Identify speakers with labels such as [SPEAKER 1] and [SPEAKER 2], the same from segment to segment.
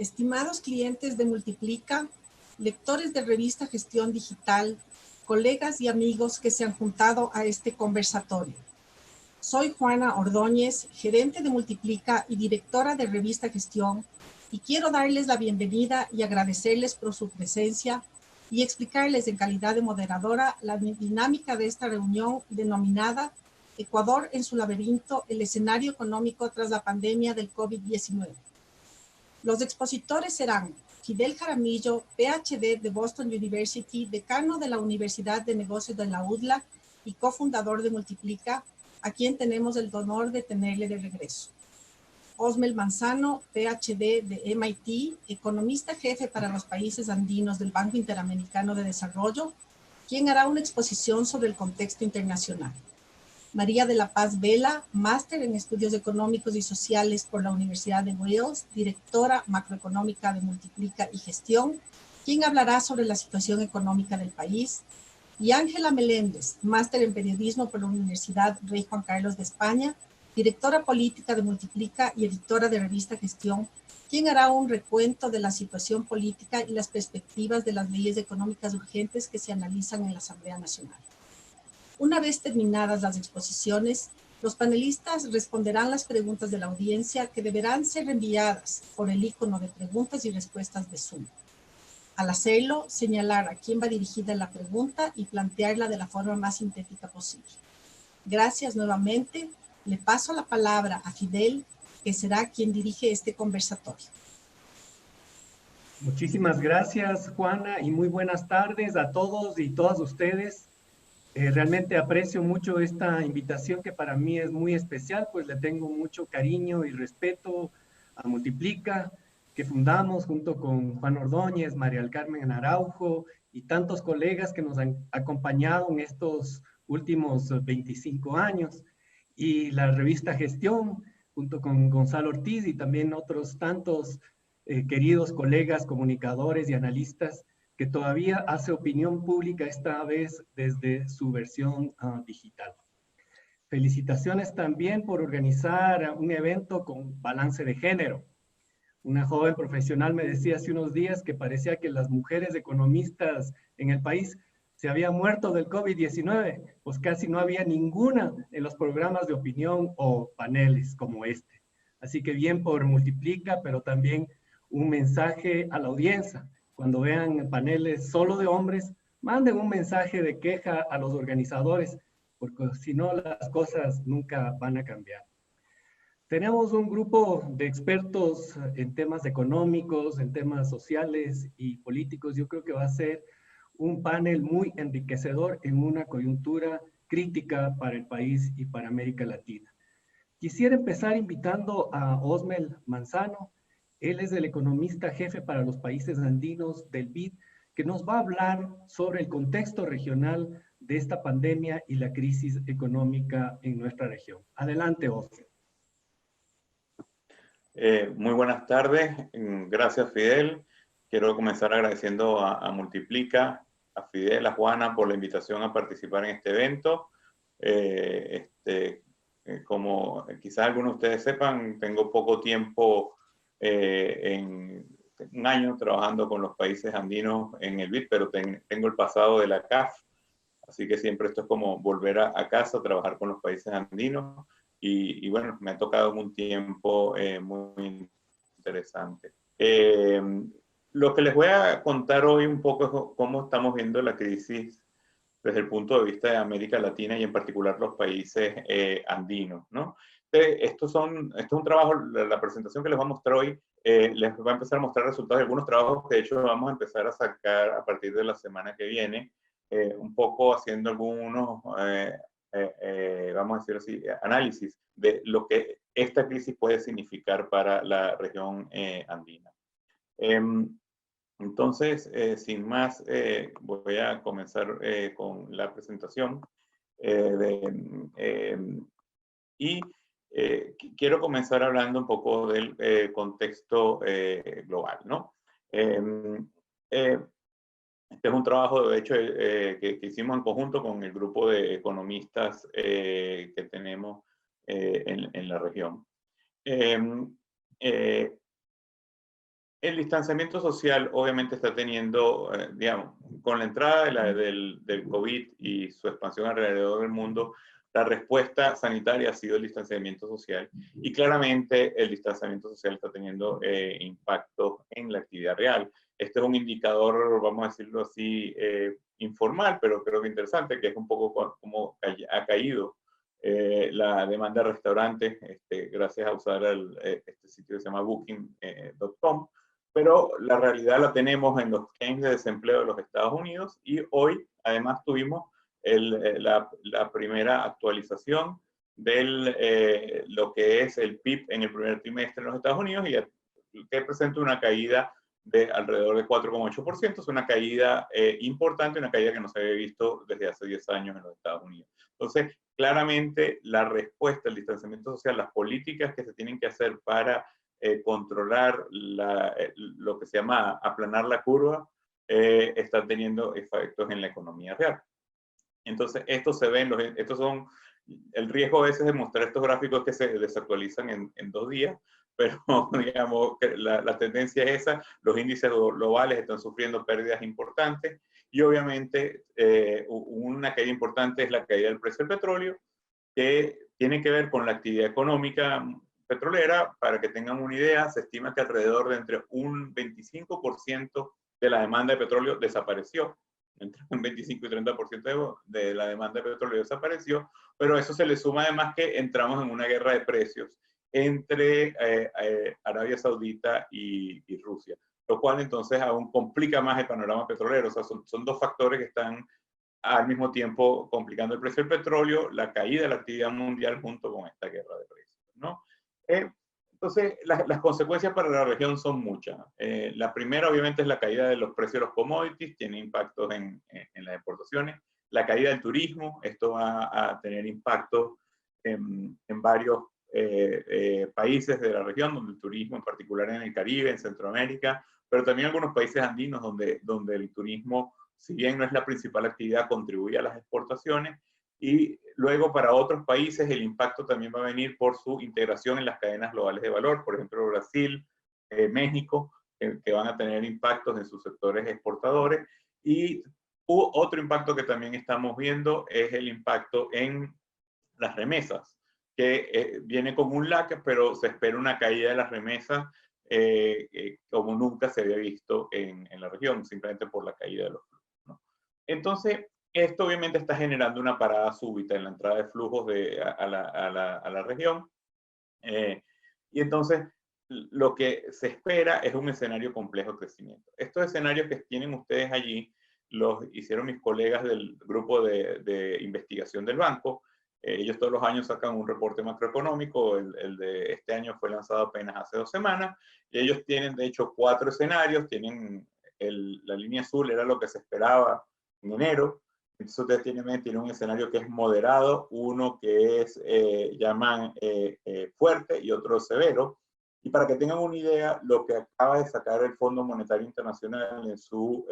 [SPEAKER 1] estimados clientes de Multiplica, lectores de revista Gestión Digital, colegas y amigos que se han juntado a este conversatorio. Soy Juana Ordóñez, gerente de Multiplica y directora de revista Gestión, y quiero darles la bienvenida y agradecerles por su presencia y explicarles en calidad de moderadora la dinámica de esta reunión denominada Ecuador en su laberinto, el escenario económico tras la pandemia del COVID-19. Los expositores serán Fidel Jaramillo, PhD de Boston University, decano de la Universidad de Negocios de la UDLA y cofundador de Multiplica, a quien tenemos el honor de tenerle de regreso. Osmel Manzano, PhD de MIT, economista jefe para los países andinos del Banco Interamericano de Desarrollo, quien hará una exposición sobre el contexto internacional. María de la Paz Vela, máster en Estudios Económicos y Sociales por la Universidad de Wales, directora macroeconómica de Multiplica y Gestión, quien hablará sobre la situación económica del país. Y Ángela Meléndez, máster en Periodismo por la Universidad Rey Juan Carlos de España, directora política de Multiplica y editora de revista Gestión, quien hará un recuento de la situación política y las perspectivas de las leyes económicas urgentes que se analizan en la Asamblea Nacional. Una vez terminadas las exposiciones, los panelistas responderán las preguntas de la audiencia que deberán ser enviadas por el icono de preguntas y respuestas de Zoom. Al hacerlo, señalar a quién va dirigida la pregunta y plantearla de la forma más sintética posible. Gracias nuevamente. Le paso la palabra a Fidel, que será quien dirige este conversatorio.
[SPEAKER 2] Muchísimas gracias, Juana, y muy buenas tardes a todos y todas ustedes. Realmente aprecio mucho esta invitación que para mí es muy especial, pues le tengo mucho cariño y respeto a Multiplica, que fundamos junto con Juan Ordóñez, María del Carmen Araujo y tantos colegas que nos han acompañado en estos últimos 25 años. Y la revista Gestión, junto con Gonzalo Ortiz y también otros tantos queridos colegas, comunicadores y analistas que todavía hace opinión pública esta vez desde su versión digital. Felicitaciones también por organizar un evento con balance de género. Una joven profesional me decía hace unos días que parecía que las mujeres economistas en el país se habían muerto del COVID-19, pues casi no había ninguna en los programas de opinión o paneles como este. Así que bien por Multiplica, pero también un mensaje a la audiencia. Cuando vean paneles solo de hombres, manden un mensaje de queja a los organizadores, porque si no las cosas nunca van a cambiar. Tenemos un grupo de expertos en temas económicos, en temas sociales y políticos. Yo creo que va a ser un panel muy enriquecedor en una coyuntura crítica para el país y para América Latina. Quisiera empezar invitando a Osmel Manzano. Él es el economista jefe para los países andinos del BID, que nos va a hablar sobre el contexto regional de esta pandemia y la crisis económica en nuestra región. Adelante, Osmel.
[SPEAKER 3] Muy buenas tardes. Gracias, Fidel. Quiero comenzar agradeciendo a Multiplica, a Fidel, a Juana por la invitación a participar en este evento. Como quizás algunos de ustedes sepan, tengo poco tiempo, en un año trabajando con los países andinos en el BID, pero tengo el pasado de la CAF, así que siempre esto es como volver a casa, trabajar con los países andinos, y bueno, me ha tocado un tiempo muy interesante. Lo que les voy a contar hoy un poco es cómo estamos viendo la crisis desde el punto de vista de América Latina y en particular los países andinos, ¿no? Esto es un trabajo, la presentación que les voy a mostrar hoy, les voy a empezar a mostrar resultados de algunos trabajos que de hecho vamos a empezar a sacar a partir de la semana que viene, un poco haciendo algunos, vamos a decir así, análisis de lo que esta crisis puede significar para la región andina. Entonces, sin más, voy a comenzar con la presentación. Quiero comenzar hablando un poco del contexto global, ¿no? Este es un trabajo, de hecho, que hicimos en conjunto con el grupo de economistas que tenemos en la región. El distanciamiento social obviamente está teniendo, digamos, con la entrada del COVID y su expansión alrededor del mundo, la respuesta sanitaria ha sido el distanciamiento social y claramente el distanciamiento social está teniendo impacto en la actividad real. Este es un indicador, vamos a decirlo así, informal, pero creo que interesante, que es un poco como ha caído la demanda de restaurantes gracias a usar este sitio que se llama booking.com. Pero la realidad la tenemos en los claims de desempleo de los Estados Unidos y hoy además tuvimos la primera actualización de lo que es el PIB en el primer trimestre en los Estados Unidos y que presenta una caída de alrededor de 4,8%. Es una caída importante, una caída que no se había visto desde hace 10 años en los Estados Unidos. Entonces, claramente la respuesta al distanciamiento social, las políticas que se tienen que hacer para controlar lo que se llama aplanar la curva, está teniendo efectos en la economía real. Entonces, esto se ve estos son, el riesgo a veces de mostrar estos gráficos que se desactualizan en 2 días, pero digamos que la tendencia es esa, los índices globales están sufriendo pérdidas importantes y obviamente una caída importante es la caída del precio del petróleo, que tiene que ver con la actividad económica petrolera. Para que tengan una idea, se estima que alrededor de entre un 25% de la demanda de petróleo desapareció. Entre un 25 y 30% de la demanda de petróleo desapareció, pero eso se le suma además que entramos en una guerra de precios entre Arabia Saudita y Rusia, lo cual entonces aún complica más el panorama petrolero. O sea, son dos factores que están al mismo tiempo complicando el precio del petróleo, la caída de la actividad mundial junto con esta guerra de precios, ¿no? Entonces, las consecuencias para la región son muchas. La primera, obviamente, es la caída de los precios de los commodities, tiene impactos en las exportaciones. La caída del turismo, esto va a tener impactos en varios países de la región, donde el turismo, en particular en el Caribe, en Centroamérica, pero también algunos países andinos donde el turismo, si bien no es la principal actividad, contribuye a las exportaciones. Y luego para otros países el impacto también va a venir por su integración en las cadenas globales de valor, por ejemplo Brasil, México, que van a tener impactos en sus sectores exportadores. Y otro impacto que también estamos viendo es el impacto en las remesas, que viene con un lag, pero se espera una caída de las remesas como nunca se había visto en la región, simplemente por la caída de los flujos, ¿no? Entonces, esto obviamente está generando una parada súbita en la entrada de flujos a la región. Y entonces, lo que se espera es un escenario complejo de crecimiento. Estos escenarios que tienen ustedes allí, los hicieron mis colegas del grupo de investigación del banco. Ellos todos los años sacan un reporte macroeconómico, el de este año fue lanzado apenas hace 2 semanas, y ellos tienen de hecho 4 escenarios, tienen la línea azul era lo que se esperaba en enero. Entonces ustedes tienen un escenario que es moderado, uno que es, llaman fuerte y otro severo. Y para que tengan una idea, lo que acaba de sacar el Fondo Monetario Internacional en su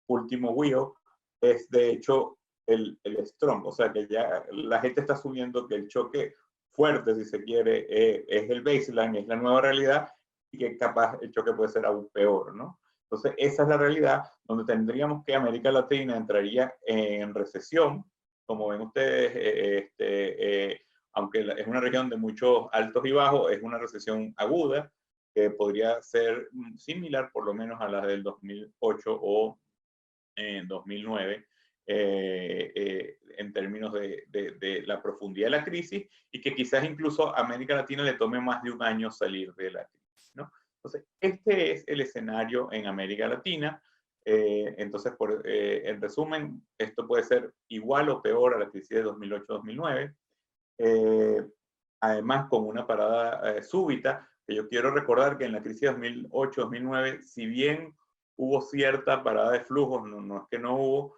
[SPEAKER 3] último WIO es de hecho el strong. O sea que ya la gente está asumiendo que el choque fuerte, si se quiere, es el baseline, es la nueva realidad y que capaz el choque puede ser aún peor, ¿no? Entonces, esa es la realidad donde tendríamos que América Latina entraría en recesión. Como ven ustedes, aunque es una región de muchos altos y bajos, es una recesión aguda que podría ser similar por lo menos a la del 2008 o 2009 en términos de la profundidad de la crisis y que quizás incluso a América Latina le tome más de un año salir de la crisis, ¿no? Entonces, este es el escenario en América Latina. Entonces, en resumen, esto puede ser igual o peor a la crisis de 2008-2009. Además, con una parada súbita, que yo quiero recordar que en la crisis de 2008-2009, si bien hubo cierta parada de flujos, no es que no hubo,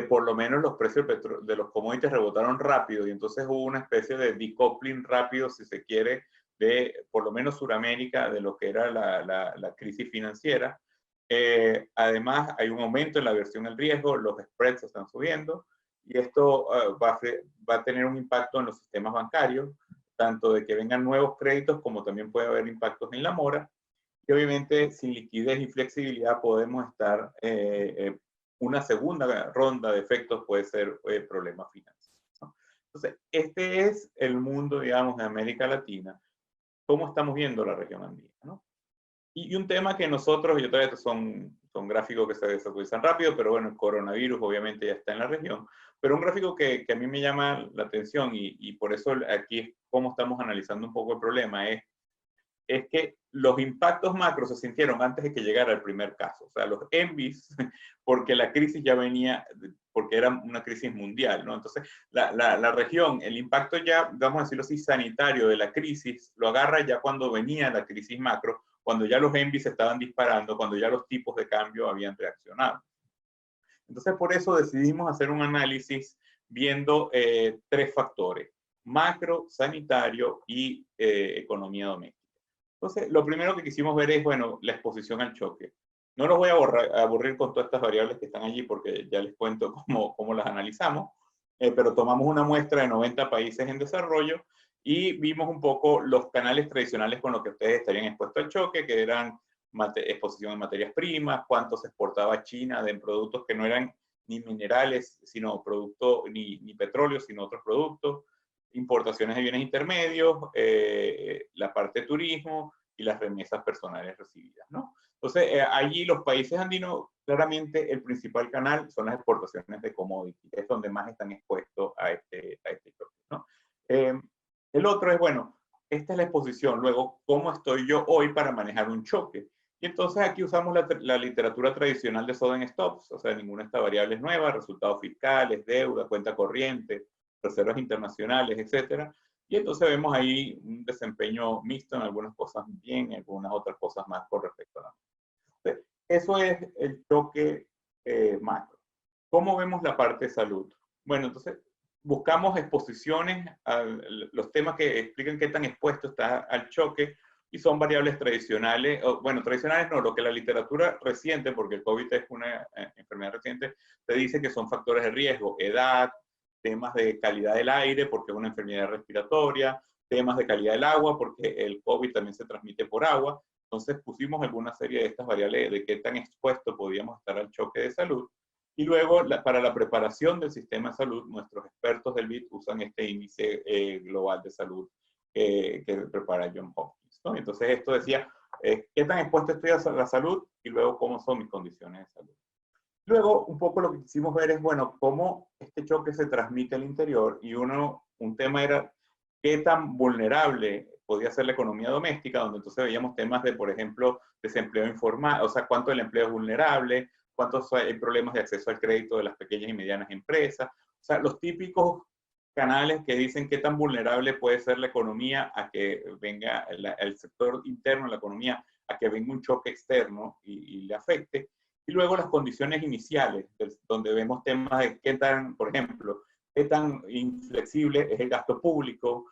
[SPEAKER 3] por lo menos los precios de los commodities rebotaron rápido y entonces hubo una especie de decoupling rápido, si se quiere, de por lo menos Sudamérica, de lo que era la crisis financiera. Además, hay un aumento en la aversión al riesgo, los spreads están subiendo y esto va a tener un impacto en los sistemas bancarios, tanto de que vengan nuevos créditos como también puede haber impactos en la mora. que obviamente sin liquidez y flexibilidad podemos estar, una segunda ronda de efectos puede ser problemas financieros, ¿no? Entonces, este es el mundo, digamos, de América Latina. ¿Cómo estamos viendo la región andina, ¿no? Y un tema que nosotros, yo todavía son gráficos que se desactualizan rápido, pero bueno, el coronavirus obviamente ya está en la región, pero un gráfico que a mí me llama la atención y por eso aquí es cómo estamos analizando un poco el problema, es que los impactos macro se sintieron antes de que llegara el primer caso. O sea, los ENVIs, porque la crisis ya venía, porque era una crisis mundial, ¿no? Entonces, la región, el impacto ya, vamos a decirlo así, sanitario de la crisis, lo agarra ya cuando venía la crisis macro, cuando ya los ENVIs se estaban disparando, cuando ya los tipos de cambio habían reaccionado. Entonces, por eso decidimos hacer un análisis viendo tres factores: macro, sanitario y economía doméstica. Entonces, lo primero que quisimos ver es, bueno, la exposición al choque. No los voy a aburrir con todas estas variables que están allí porque ya les cuento cómo las analizamos, pero tomamos una muestra de 90 países en desarrollo y vimos un poco los canales tradicionales con los que ustedes estarían expuestos al choque, que eran exposición en materias primas, cuánto se exportaba a China de productos que no eran ni minerales, sino productos, ni petróleo, sino otros productos, importaciones de bienes intermedios, la parte de turismo y las remesas personales recibidas, ¿no? Entonces, allí los países andinos, claramente el principal canal son las exportaciones de commodities, es donde más están expuestos a este choque, ¿no? El otro es, bueno, esta es la exposición, luego, ¿cómo estoy yo hoy para manejar un choque? Y entonces aquí usamos la literatura tradicional de Sudden Stops, o sea, ninguna de estas variables nuevas, resultados fiscales, deuda, cuenta corriente, reservas internacionales, etcétera. Y entonces vemos ahí un desempeño mixto, en algunas cosas bien, en algunas otras cosas más con respecto a la. Entonces, eso es el choque macro. ¿Cómo vemos la parte de salud? Bueno, entonces buscamos exposiciones a los temas que explican qué tan expuesto está al choque y son variables tradicionales, bueno, tradicionales no, lo que la literatura reciente, porque el COVID es una enfermedad reciente, te dice que son factores de riesgo: edad, temas de calidad del aire, porque es una enfermedad respiratoria, temas de calidad del agua, porque el COVID también se transmite por agua. Entonces pusimos alguna serie de estas variables de qué tan expuesto podíamos estar al choque de salud. Y luego, para la preparación del sistema de salud, nuestros expertos del BID usan este índice global de salud que prepara John Hopkins, ¿no? Entonces esto decía, ¿qué tan expuesto estoy a la salud? Y luego, ¿cómo son mis condiciones de salud? Luego, un poco lo que quisimos ver es, bueno, cómo este choque se transmite al interior, y un tema era qué tan vulnerable podía ser la economía doméstica, donde entonces veíamos temas de, por ejemplo, desempleo informal, o sea, cuánto el empleo es vulnerable, cuántos hay problemas de acceso al crédito de las pequeñas y medianas empresas, o sea, los típicos canales que dicen qué tan vulnerable puede ser la economía a que venga el sector interno de la economía, a que venga un choque externo y le afecte. Y luego las condiciones iniciales, donde vemos temas de qué tan, por ejemplo, qué tan inflexible es el gasto público,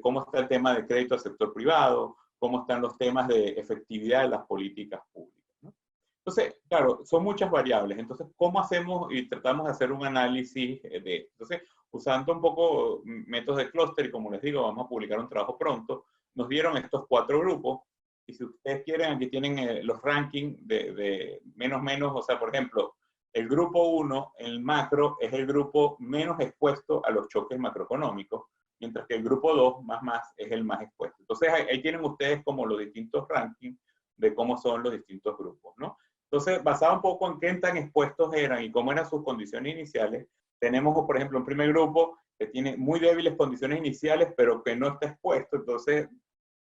[SPEAKER 3] cómo está el tema de crédito al sector privado, cómo están los temas de efectividad de las políticas públicas, ¿no? Entonces, claro, son muchas variables. Entonces, ¿cómo hacemos y tratamos de hacer un análisis de? Entonces, usando un poco métodos de clúster, y como les digo, vamos a publicar un trabajo pronto, nos dieron estos 4 grupos. Y si ustedes quieren, aquí tienen los rankings de menos, o sea, por ejemplo, el grupo 1, el macro, es el grupo menos expuesto a los choques macroeconómicos, mientras que el grupo 2, más, es el más expuesto. Entonces, ahí tienen ustedes como los distintos rankings de cómo son los distintos grupos, ¿no? Entonces, basado un poco en qué tan expuestos eran y cómo eran sus condiciones iniciales, tenemos, por ejemplo, un primer grupo que tiene muy débiles condiciones iniciales, pero que no está expuesto, entonces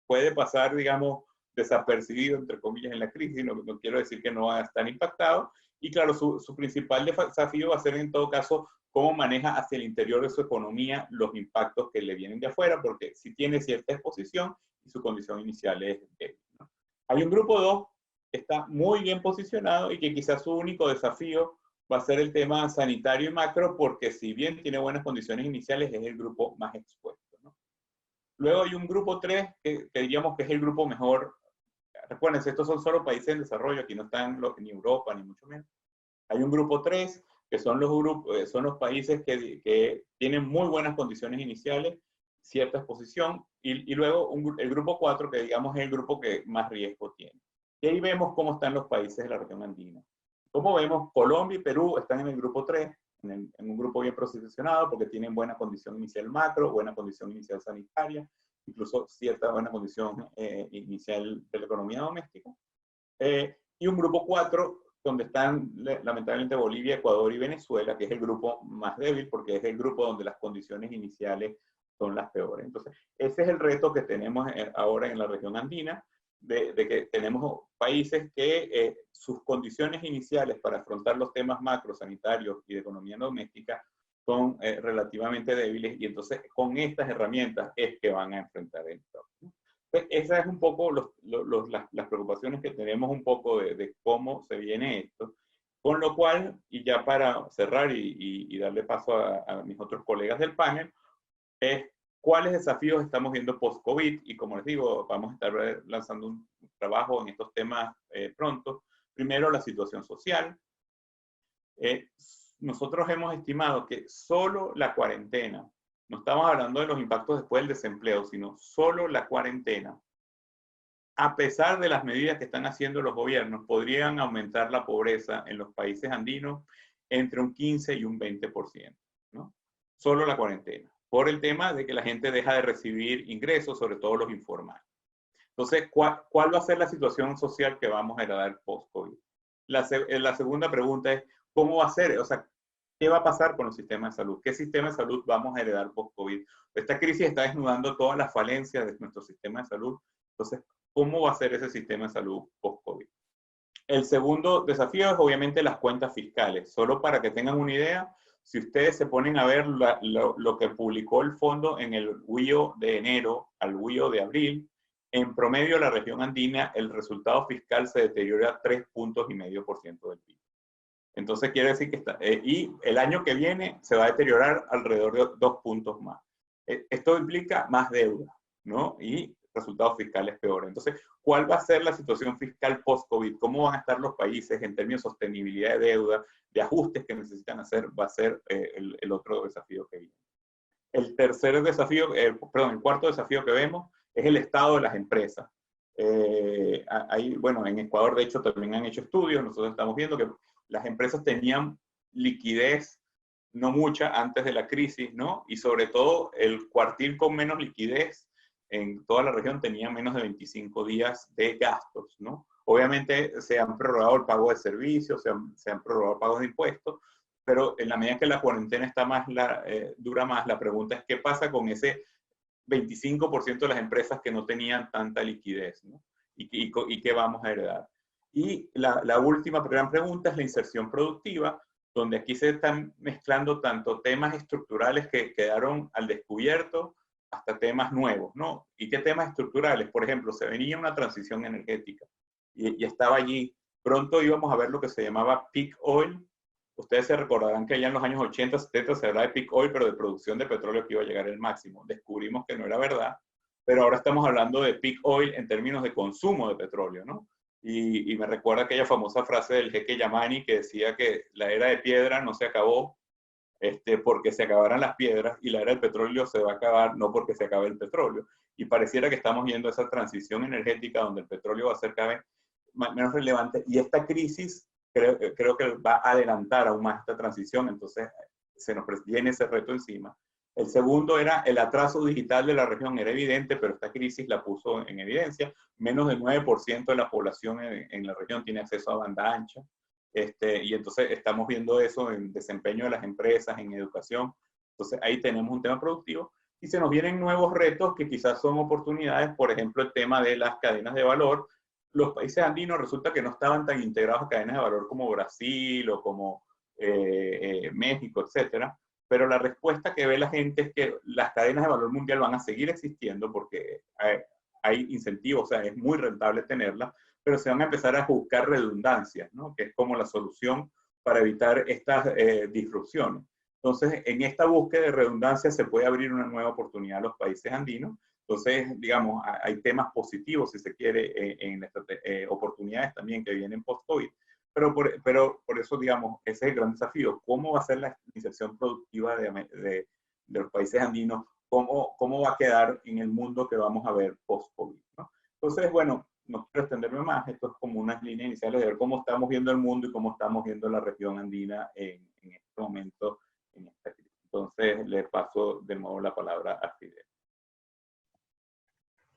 [SPEAKER 3] puede pasar, digamos, desapercibido, entre comillas, en la crisis. No quiero decir que no va a estar impactado. Y claro, su principal desafío va a ser, en todo caso, cómo maneja hacia el interior de su economía los impactos que le vienen de afuera, porque si tiene cierta exposición y su condición inicial es débil, ¿no? Hay un grupo 2 que está muy bien posicionado y que quizás su único desafío va a ser el tema sanitario y macro, porque si bien tiene buenas condiciones iniciales, es el grupo más expuesto, ¿no? Luego hay un grupo 3 que diríamos que es el grupo mejor. Recuerden, estos son solo países en desarrollo, aquí no están ni Europa, ni mucho menos. Hay un grupo 3, que son los países que tienen muy buenas condiciones iniciales, cierta exposición, y luego el grupo 4, que digamos es el grupo que más riesgo tiene. Y ahí vemos cómo están los países de la región andina. Como vemos, Colombia y Perú están en el grupo 3, en un grupo bien posicionado porque tienen buena condición inicial macro, buena condición inicial sanitaria, incluso cierta buena condición inicial de la economía doméstica. Y un grupo 4, donde están lamentablemente Bolivia, Ecuador y Venezuela, que es el grupo más débil porque es el grupo donde las condiciones iniciales son las peores. Entonces, ese es el reto que tenemos ahora en la región andina, de que tenemos países que sus condiciones iniciales para afrontar los temas macro, sanitarios y de economía doméstica son relativamente débiles, y entonces con estas herramientas es que van a enfrentar esto. Pues esa es un poco las preocupaciones que tenemos un poco de cómo se viene esto. Con lo cual, y ya para cerrar y darle paso a mis otros colegas del panel, es cuáles desafíos estamos viendo post-COVID, y como les digo, vamos a estar lanzando un trabajo en estos temas pronto. Primero, la situación social. Nosotros hemos estimado que solo la cuarentena, no estamos hablando de los impactos después del desempleo, sino solo la cuarentena, a pesar de las medidas que están haciendo los gobiernos, podrían aumentar la pobreza en los países andinos entre un 15 y un 20%, ¿no? Solo la cuarentena, por el tema de que la gente deja de recibir ingresos, sobre todo los informales. Entonces, ¿cuál va a ser la situación social que vamos a heredar post-COVID? La segunda pregunta es, ¿cómo va a ser? O sea, ¿qué va a pasar con los sistemas de salud? ¿Qué sistema de salud vamos a heredar post-COVID? Esta crisis está desnudando todas las falencias de nuestro sistema de salud. Entonces, ¿cómo va a ser ese sistema de salud post-COVID? El segundo desafío es obviamente las cuentas fiscales. Solo para que tengan una idea, si ustedes se ponen a ver lo que publicó el fondo en el WIO de enero al WIO de abril, en promedio la región andina, el resultado fiscal se deteriora 3,5 puntos del PIB. Entonces quiere decir que y el año que viene se va a deteriorar alrededor de 2 puntos más. Esto implica más deuda, ¿no? Y resultados fiscales peores. Entonces, ¿cuál va a ser la situación fiscal post-COVID? ¿Cómo van a estar los países en términos de sostenibilidad de deuda, de ajustes que necesitan hacer? Va a ser el otro desafío que viene. El tercer desafío, el cuarto desafío que vemos es el estado de las empresas. Bueno, en Ecuador, de hecho, también han hecho estudios. Nosotros estamos viendo que las empresas tenían liquidez, no mucha, antes de la crisis, ¿no? Y sobre todo, el cuartil con menos liquidez en toda la región tenía menos de 25 días de gastos, ¿no? Obviamente se han prorrogado el pago de servicios, se han prorrogado pagos de impuestos, pero en la medida que la cuarentena está dura más, la pregunta es qué pasa con ese 25% de las empresas que no tenían tanta liquidez, ¿no? ¿Y qué vamos a heredar? Y la última gran pregunta es la inserción productiva, donde aquí se están mezclando tanto temas estructurales que quedaron al descubierto hasta temas nuevos, ¿no? ¿Y qué temas estructurales? Por ejemplo, se venía una transición energética y estaba allí. Pronto íbamos a ver lo que se llamaba peak oil. Ustedes se recordarán que allá en los años 80, 70 se hablaba de peak oil, pero de producción de petróleo que iba a llegar al máximo. Descubrimos que no era verdad, pero ahora estamos hablando de peak oil en términos de consumo de petróleo, ¿no? Y me recuerda aquella famosa frase del jeque Yamani que decía que la era de piedra no se acabó porque se acabaran las piedras, y la era del petróleo se va a acabar no porque se acabe el petróleo. Y pareciera que estamos viendo esa transición energética donde el petróleo va a ser cada vez menos relevante, y esta crisis creo que va a adelantar aún más esta transición. Entonces se nos viene ese reto encima. El segundo era el atraso digital de la región, era evidente, pero esta crisis la puso en evidencia. Menos del 9% de la población en la región tiene acceso a banda ancha. Y entonces estamos viendo eso en desempeño de las empresas, en educación. Entonces ahí tenemos un tema productivo, y se nos vienen nuevos retos que quizás son oportunidades. Por ejemplo, el tema de las cadenas de valor. Los países andinos resulta que no estaban tan integrados a cadenas de valor como Brasil o como México, etcétera. Pero la respuesta que ve la gente es que las cadenas de valor mundial van a seguir existiendo porque hay incentivos, o sea, es muy rentable tenerlas, pero se van a empezar a buscar redundancias, ¿no? Que es como la solución para evitar estas disrupciones. Entonces, en esta búsqueda de redundancia se puede abrir una nueva oportunidad a los países andinos. Entonces, digamos, hay temas positivos, si se quiere, en estas oportunidades también que vienen post-COVID. Pero por eso, digamos, ese es el gran desafío. ¿Cómo va a ser la inserción productiva de los países andinos? ¿Cómo va a quedar en el mundo que vamos a ver post-COVID, ¿no? Entonces, bueno, no quiero extenderme más, esto es como unas líneas iniciales de ver cómo estamos viendo el mundo y cómo estamos viendo la región andina en este momento, en esta crisis. Entonces, le paso de nuevo la palabra a Fidel.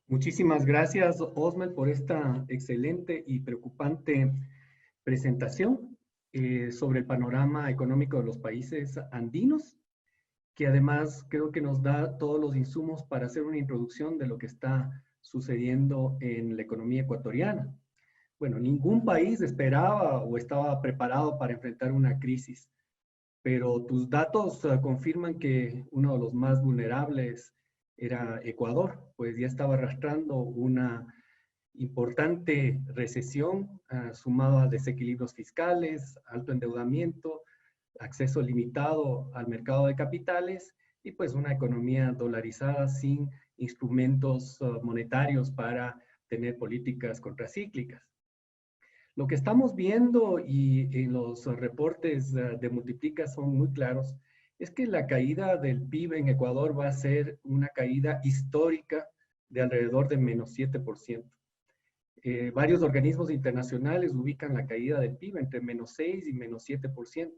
[SPEAKER 2] Muchísimas gracias, Osmel, por esta excelente y preocupante presentación sobre el panorama económico de los países andinos, que además creo que nos da todos los insumos para hacer una introducción de lo que está sucediendo en la economía ecuatoriana. Bueno, ningún país esperaba o estaba preparado para enfrentar una crisis, pero tus datos confirman que uno de los más vulnerables era Ecuador, pues ya estaba arrastrando una importante recesión sumado a desequilibrios fiscales, alto endeudamiento, acceso limitado al mercado de capitales y pues una economía dolarizada sin instrumentos monetarios para tener políticas contracíclicas. Lo que estamos viendo y en los reportes de Multiplica son muy claros, es que la caída del PIB en Ecuador va a ser una caída histórica de alrededor de menos 7%. Varios organismos internacionales ubican la caída del PIB entre menos 6 y menos 7%.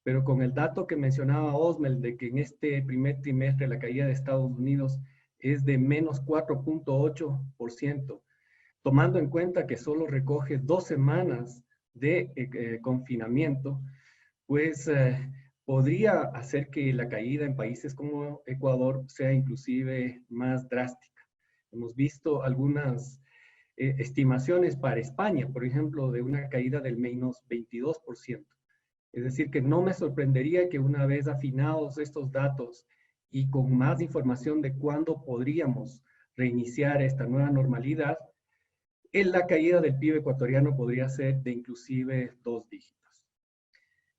[SPEAKER 2] Pero con el dato que mencionaba Osmel de que en este primer trimestre la caída de Estados Unidos es de menos 4.8%, tomando en cuenta que solo recoge 2 semanas de confinamiento, pues podría hacer que la caída en países como Ecuador sea inclusive más drástica. Hemos visto algunas estimaciones para España, por ejemplo, de una caída del menos 22%. Es decir, que no me sorprendería que una vez afinados estos datos y con más información de cuándo podríamos reiniciar esta nueva normalidad, la caída del PIB ecuatoriano podría ser de inclusive 2 dígitos.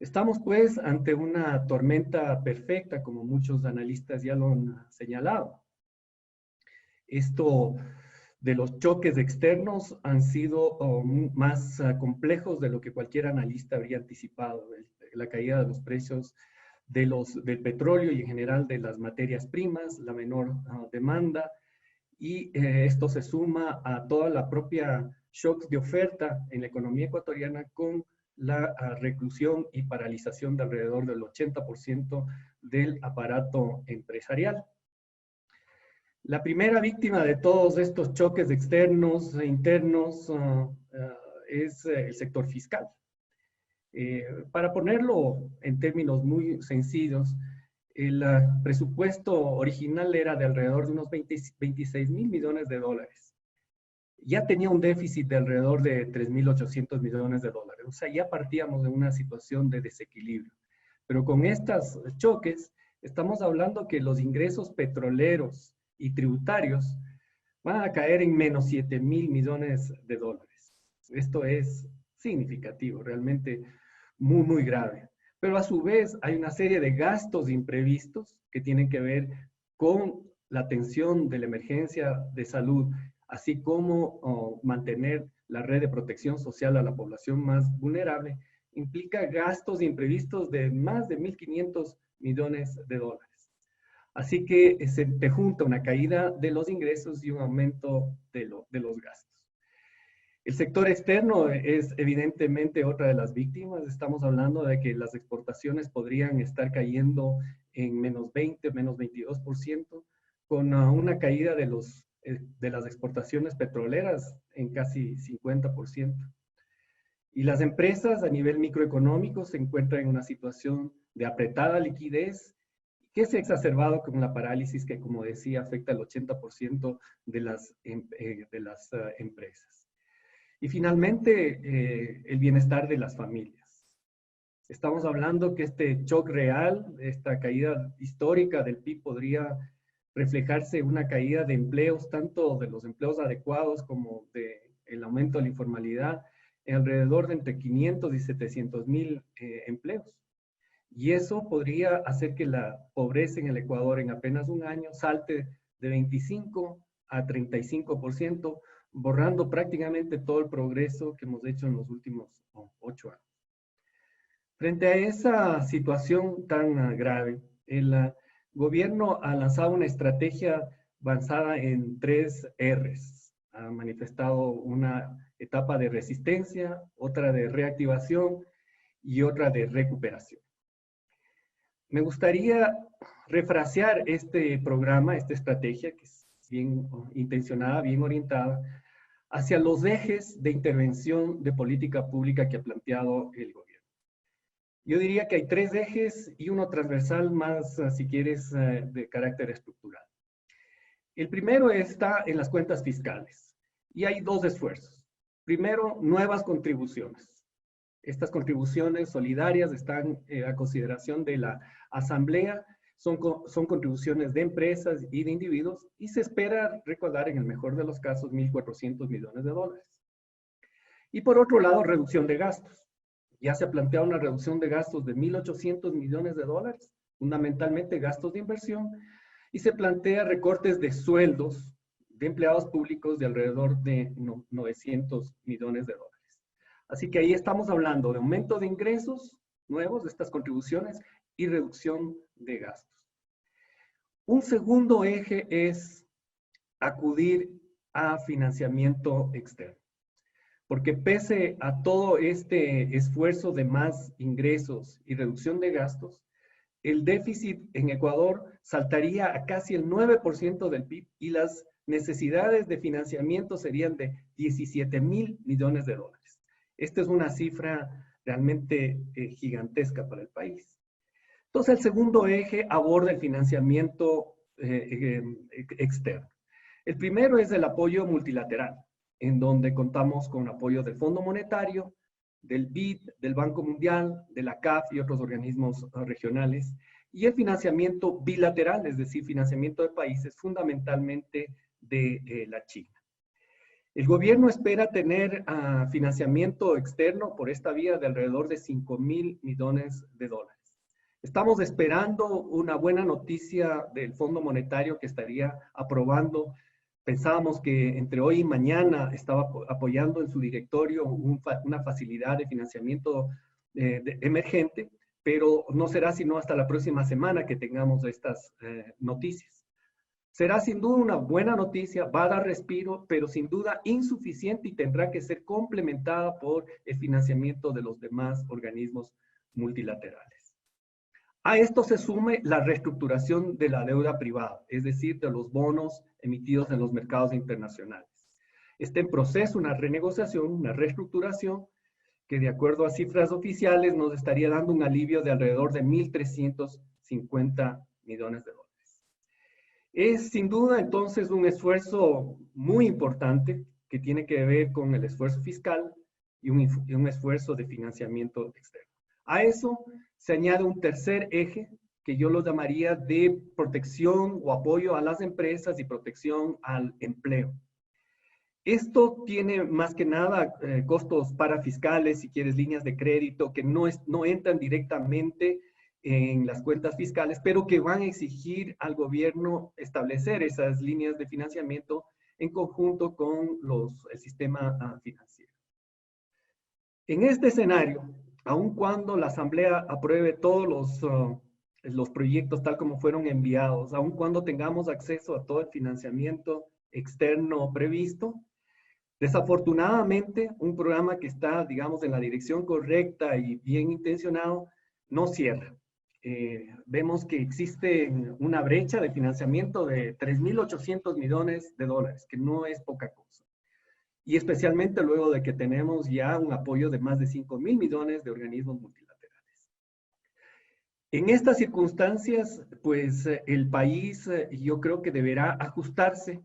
[SPEAKER 2] Estamos pues ante una tormenta perfecta, como muchos analistas ya lo han señalado. Esto de los choques externos han sido más complejos de lo que cualquier analista habría anticipado. La caída de los precios del petróleo y en general de las materias primas, la menor demanda, y esto se suma a toda la propia shocks de oferta en la economía ecuatoriana con la reclusión y paralización de alrededor del 80% del aparato empresarial. La primera víctima de todos estos choques externos e internos es el sector fiscal. Para ponerlo en términos muy sencillos, el presupuesto original era de alrededor de unos 26 mil millones de dólares. Ya tenía un déficit de alrededor de 3.800 millones de dólares. O sea, ya partíamos de una situación de desequilibrio. Pero con estos choques, estamos hablando que los ingresos petroleros y tributarios van a caer en menos 7 mil millones de dólares. Esto es significativo, realmente muy, muy grave. Pero a su vez hay una serie de gastos imprevistos que tienen que ver con la atención de la emergencia de salud, así como mantener la red de protección social a la población más vulnerable, implica gastos imprevistos de más de 1.500 millones de dólares. Así que se te junta una caída de los ingresos y un aumento de los gastos. El sector externo es evidentemente otra de las víctimas. Estamos hablando de que las exportaciones podrían estar cayendo en menos 20, menos 22%, con una caída de las exportaciones petroleras en casi 50%. Y las empresas a nivel microeconómico se encuentran en una situación de apretada liquidez que se ha exacerbado con la parálisis que, como decía, afecta al 80% de las empresas. Y finalmente, el bienestar de las familias. Estamos hablando que este shock real, esta caída histórica del PIB podría reflejarse en una caída de empleos, tanto de los empleos adecuados como del aumento de la informalidad, en alrededor de entre 500 y 700 mil empleos. Y eso podría hacer que la pobreza en el Ecuador en apenas un año salte de 25 a 35%, borrando prácticamente todo el progreso que hemos hecho en los últimos 8 años. Frente a esa situación tan grave, el gobierno ha lanzado una estrategia basada en 3 Rs. ha manifestado una etapa de resistencia, otra de reactivación y otra de recuperación. Me gustaría refrasear este programa, esta estrategia, que es bien intencionada, bien orientada, hacia los ejes de intervención de política pública que ha planteado el gobierno. Yo diría que hay 3 ejes y uno transversal más, si quieres, de carácter estructural. El primero está en las cuentas fiscales y hay 2 esfuerzos. Primero, nuevas contribuciones. Estas contribuciones solidarias están a consideración de la Asamblea, son contribuciones de empresas y de individuos y se espera recaudar en el mejor de los casos 1.400 millones de dólares. Y por otro lado, reducción de gastos. Ya se ha planteado una reducción de gastos de 1.800 millones de dólares, fundamentalmente gastos de inversión, y se plantea recortes de sueldos de empleados públicos de alrededor de 900 millones de dólares. Así que ahí estamos hablando de aumento de ingresos nuevos de estas contribuciones y reducción de gastos. Un segundo eje es acudir a financiamiento externo. Porque pese a todo este esfuerzo de más ingresos y reducción de gastos, el déficit en Ecuador saltaría a casi el 9% del PIB y las necesidades de financiamiento serían de 17.000 millones de dólares. Esta es una cifra realmente gigantesca para el país. Entonces, el segundo eje aborda el financiamiento externo. El primero es el apoyo multilateral, en donde contamos con apoyo del Fondo Monetario, del BID, del Banco Mundial, de la CAF y otros organismos regionales, y el financiamiento bilateral, es decir, financiamiento de países, fundamentalmente de la China. El gobierno espera tener financiamiento externo por esta vía de alrededor de 5.000 millones de dólares. Estamos esperando una buena noticia del Fondo Monetario que estaría aprobando. Pensábamos que entre hoy y mañana estaba apoyando en su directorio una facilidad de financiamiento emergente, pero no será sino hasta la próxima semana que tengamos estas noticias. Será sin duda una buena noticia, va a dar respiro, pero sin duda insuficiente y tendrá que ser complementada por el financiamiento de los demás organismos multilaterales. A esto se sume la reestructuración de la deuda privada, es decir, de los bonos emitidos en los mercados internacionales. Está en proceso una renegociación, una reestructuración, que de acuerdo a cifras oficiales nos estaría dando un alivio de alrededor de 1.350 millones de dólares. Es sin duda entonces un esfuerzo muy importante que tiene que ver con el esfuerzo fiscal y un esfuerzo de financiamiento externo. A eso se añade un tercer eje que yo lo llamaría de protección o apoyo a las empresas y protección al empleo. Esto tiene más que nada costos parafiscales, si quieres, líneas de crédito que no entran directamente en las cuentas fiscales, pero que van a exigir al gobierno establecer esas líneas de financiamiento en conjunto con el sistema financiero. En este escenario, aun cuando la Asamblea apruebe todos los proyectos tal como fueron enviados, aun cuando tengamos acceso a todo el financiamiento externo previsto, desafortunadamente un programa que está, digamos, en la dirección correcta y bien intencionado, no cierra. Vemos que existe una brecha de financiamiento de 3.800 millones de dólares, que no es poca cosa. Y especialmente luego de que tenemos ya un apoyo de más de 5.000 millones de organismos multilaterales. En estas circunstancias, pues el país yo creo que deberá ajustarse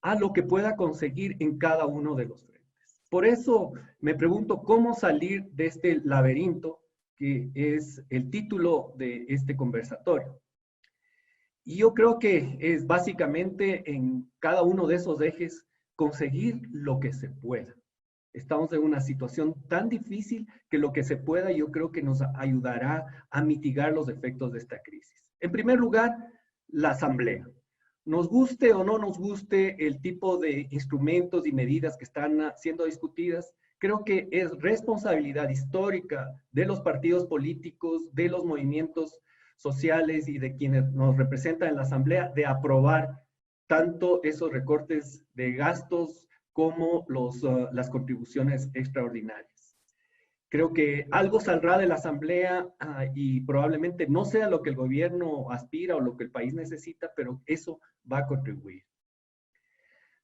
[SPEAKER 2] a lo que pueda conseguir en cada uno de los frentes. Por eso me pregunto cómo salir de este laberinto que es el título de este conversatorio. Y yo creo que es básicamente en cada uno de esos ejes conseguir lo que se pueda. Estamos en una situación tan difícil que lo que se pueda yo creo que nos ayudará a mitigar los efectos de esta crisis. En primer lugar, la Asamblea. Nos guste o no nos guste el tipo de instrumentos y medidas que están siendo discutidas, creo que es responsabilidad histórica de los partidos políticos, de los movimientos sociales y de quienes nos representan en la Asamblea de aprobar tanto esos recortes de gastos como las contribuciones extraordinarias. Creo que algo saldrá de la Asamblea y probablemente no sea lo que el gobierno aspira o lo que el país necesita, pero eso va a contribuir.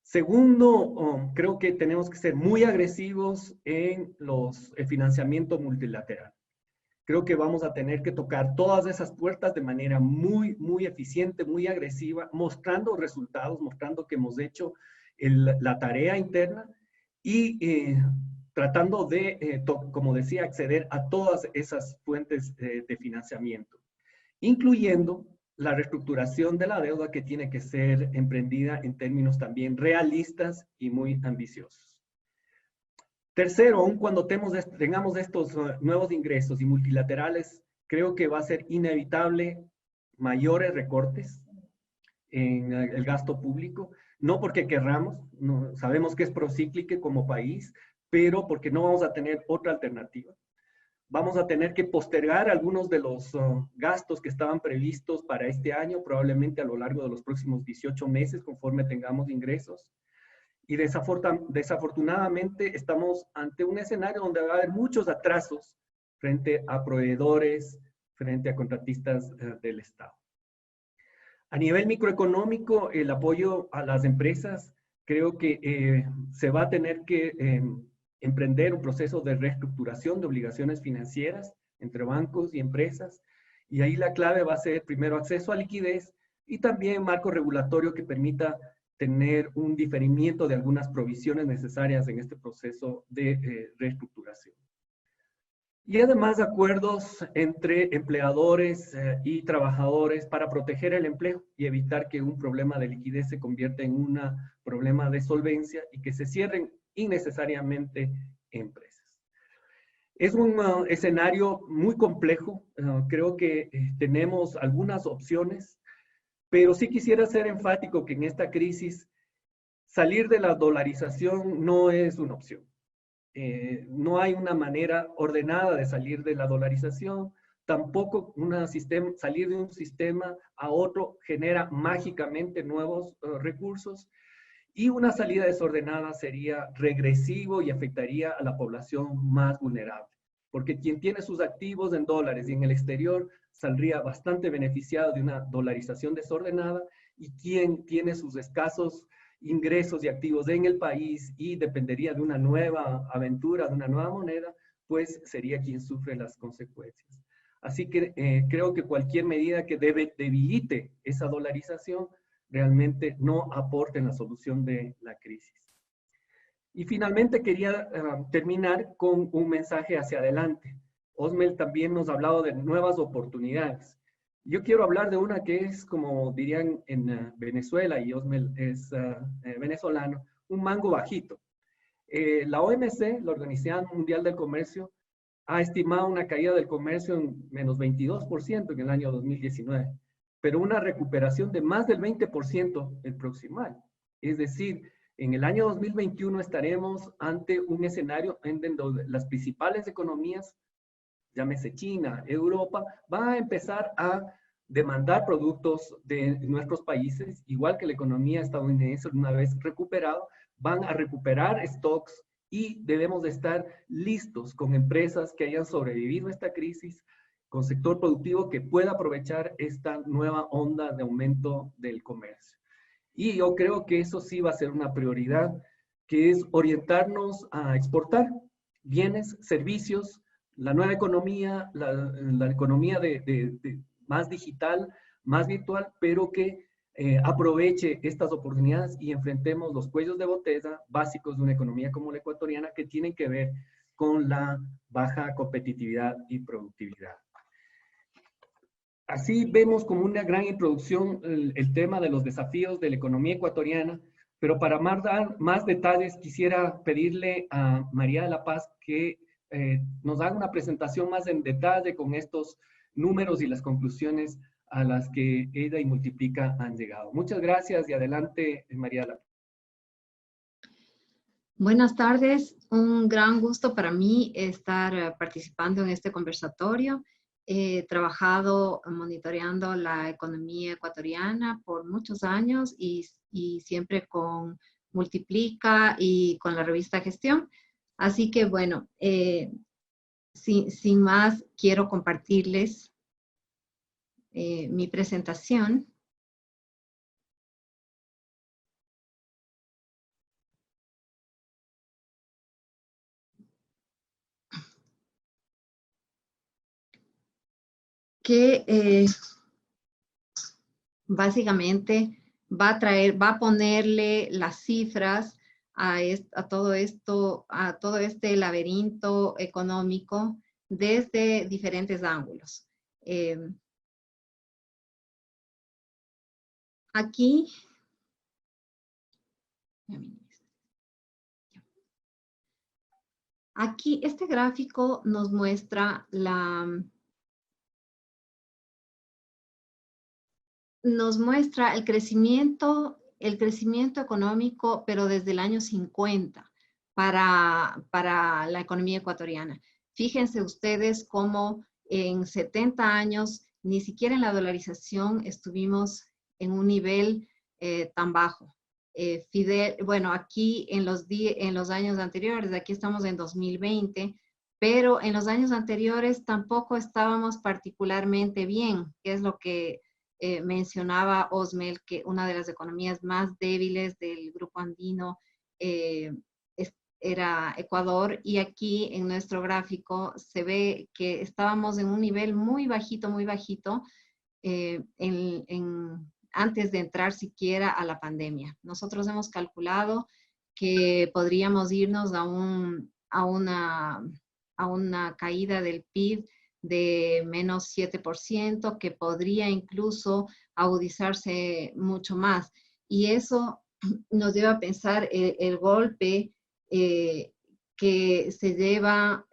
[SPEAKER 2] Segundo, creo que tenemos que ser muy agresivos en el financiamiento multilateral. Creo que vamos a tener que tocar todas esas puertas de manera muy, muy eficiente, muy agresiva, mostrando resultados, mostrando que hemos hecho la tarea interna y tratando de, como decía, acceder a todas esas fuentes de financiamiento, incluyendo la reestructuración de la deuda que tiene que ser emprendida en términos también realistas y muy ambiciosos. Tercero, aun cuando tengamos estos nuevos ingresos y multilaterales, creo que va a ser inevitable mayores recortes en el gasto público, no porque querramos, no, sabemos que es procíclico como país, pero porque no vamos a tener otra alternativa. Vamos a tener que postergar algunos de los gastos que estaban previstos para este año, probablemente a lo largo de los próximos 18 meses, conforme tengamos ingresos. Y desafortunadamente estamos ante un escenario donde va a haber muchos atrasos frente a proveedores, frente a contratistas del Estado. A nivel microeconómico, el apoyo a las empresas, creo que se va a tener que emprender un proceso de reestructuración de obligaciones financieras entre bancos y empresas. Y ahí la clave va a ser primero acceso a liquidez y también marco regulatorio que permita tener un diferimiento de algunas provisiones necesarias en este proceso de reestructuración. Y además acuerdos entre empleadores y trabajadores para proteger el empleo y evitar que un problema de liquidez se convierta en un problema de solvencia y que se cierren innecesariamente empresas. Es un escenario muy complejo. Creo que tenemos algunas opciones, pero sí quisiera ser enfático que en esta crisis salir de la dolarización no es una opción. No hay una manera ordenada de salir de la dolarización, tampoco salir de un sistema a otro genera mágicamente nuevos recursos, y una salida desordenada sería regresivo y afectaría a la población más vulnerable, porque quien tiene sus activos en dólares y en el exterior saldría bastante beneficiado de una dolarización desordenada, y quien tiene sus escasos ingresos y activos en el país y dependería de una nueva aventura, de una nueva moneda, pues sería quien sufre las consecuencias. Así que creo que cualquier medida que debilite esa dolarización realmente no aporte en la solución de la crisis. Y finalmente quería terminar con un mensaje hacia adelante. Osmel también nos ha hablado de nuevas oportunidades. Yo quiero hablar de una que es, como dirían en Venezuela, y Osmel es venezolano, un mango bajito. La OMC, la Organización Mundial del Comercio, ha estimado una caída del comercio en menos 22% en el año 2019, pero una recuperación de más del 20% el próximo año. Es decir, en el año 2021 estaremos ante un escenario en donde las principales economías, llámese China, Europa, van a empezar a demandar productos de nuestros países, igual que la economía estadounidense una vez recuperado, van a recuperar stocks y debemos de estar listos con empresas que hayan sobrevivido a esta crisis, con sector productivo que pueda aprovechar esta nueva onda de aumento del comercio. Y yo creo que eso sí va a ser una prioridad, que es orientarnos a exportar bienes, servicios, la nueva economía, la economía más digital, más virtual, pero que aproveche estas oportunidades y enfrentemos los cuellos de botella básicos de una economía como la ecuatoriana, que tienen que ver con la baja competitividad y productividad. Así vemos como una gran introducción el tema de los desafíos de la economía ecuatoriana, pero para dar más detalles quisiera pedirle a María de la Paz que nos haga una presentación más en detalle con estos números y las conclusiones a las que ella y Multiplica han llegado. Muchas gracias y adelante, María de la Paz.
[SPEAKER 4] Buenas tardes, un gran gusto para mí estar participando en este conversatorio. He trabajado monitoreando la economía ecuatoriana por muchos años y siempre con Multiplica y con la revista Gestión. Así que bueno, sin más, quiero compartirles mi presentación. Que básicamente va a ponerle las cifras a todo esto, a todo este laberinto económico desde diferentes ángulos. Aquí este gráfico nos muestra el crecimiento económico, pero desde el año 50 para la economía ecuatoriana. Fíjense ustedes cómo en 70 años, ni siquiera en la dolarización estuvimos en un nivel tan bajo. Bueno, aquí en los años anteriores, aquí estamos en 2020, pero en los años anteriores tampoco estábamos particularmente bien, que es lo que mencionaba Osmel, que una de las economías más débiles del grupo andino era Ecuador, y aquí en nuestro gráfico se ve que estábamos en un nivel muy bajito, antes de entrar siquiera a la pandemia. Nosotros hemos calculado que podríamos irnos a una caída del PIB de menos 7%, que podría incluso agudizarse mucho más. Y eso nos lleva a pensar el golpe que se lleva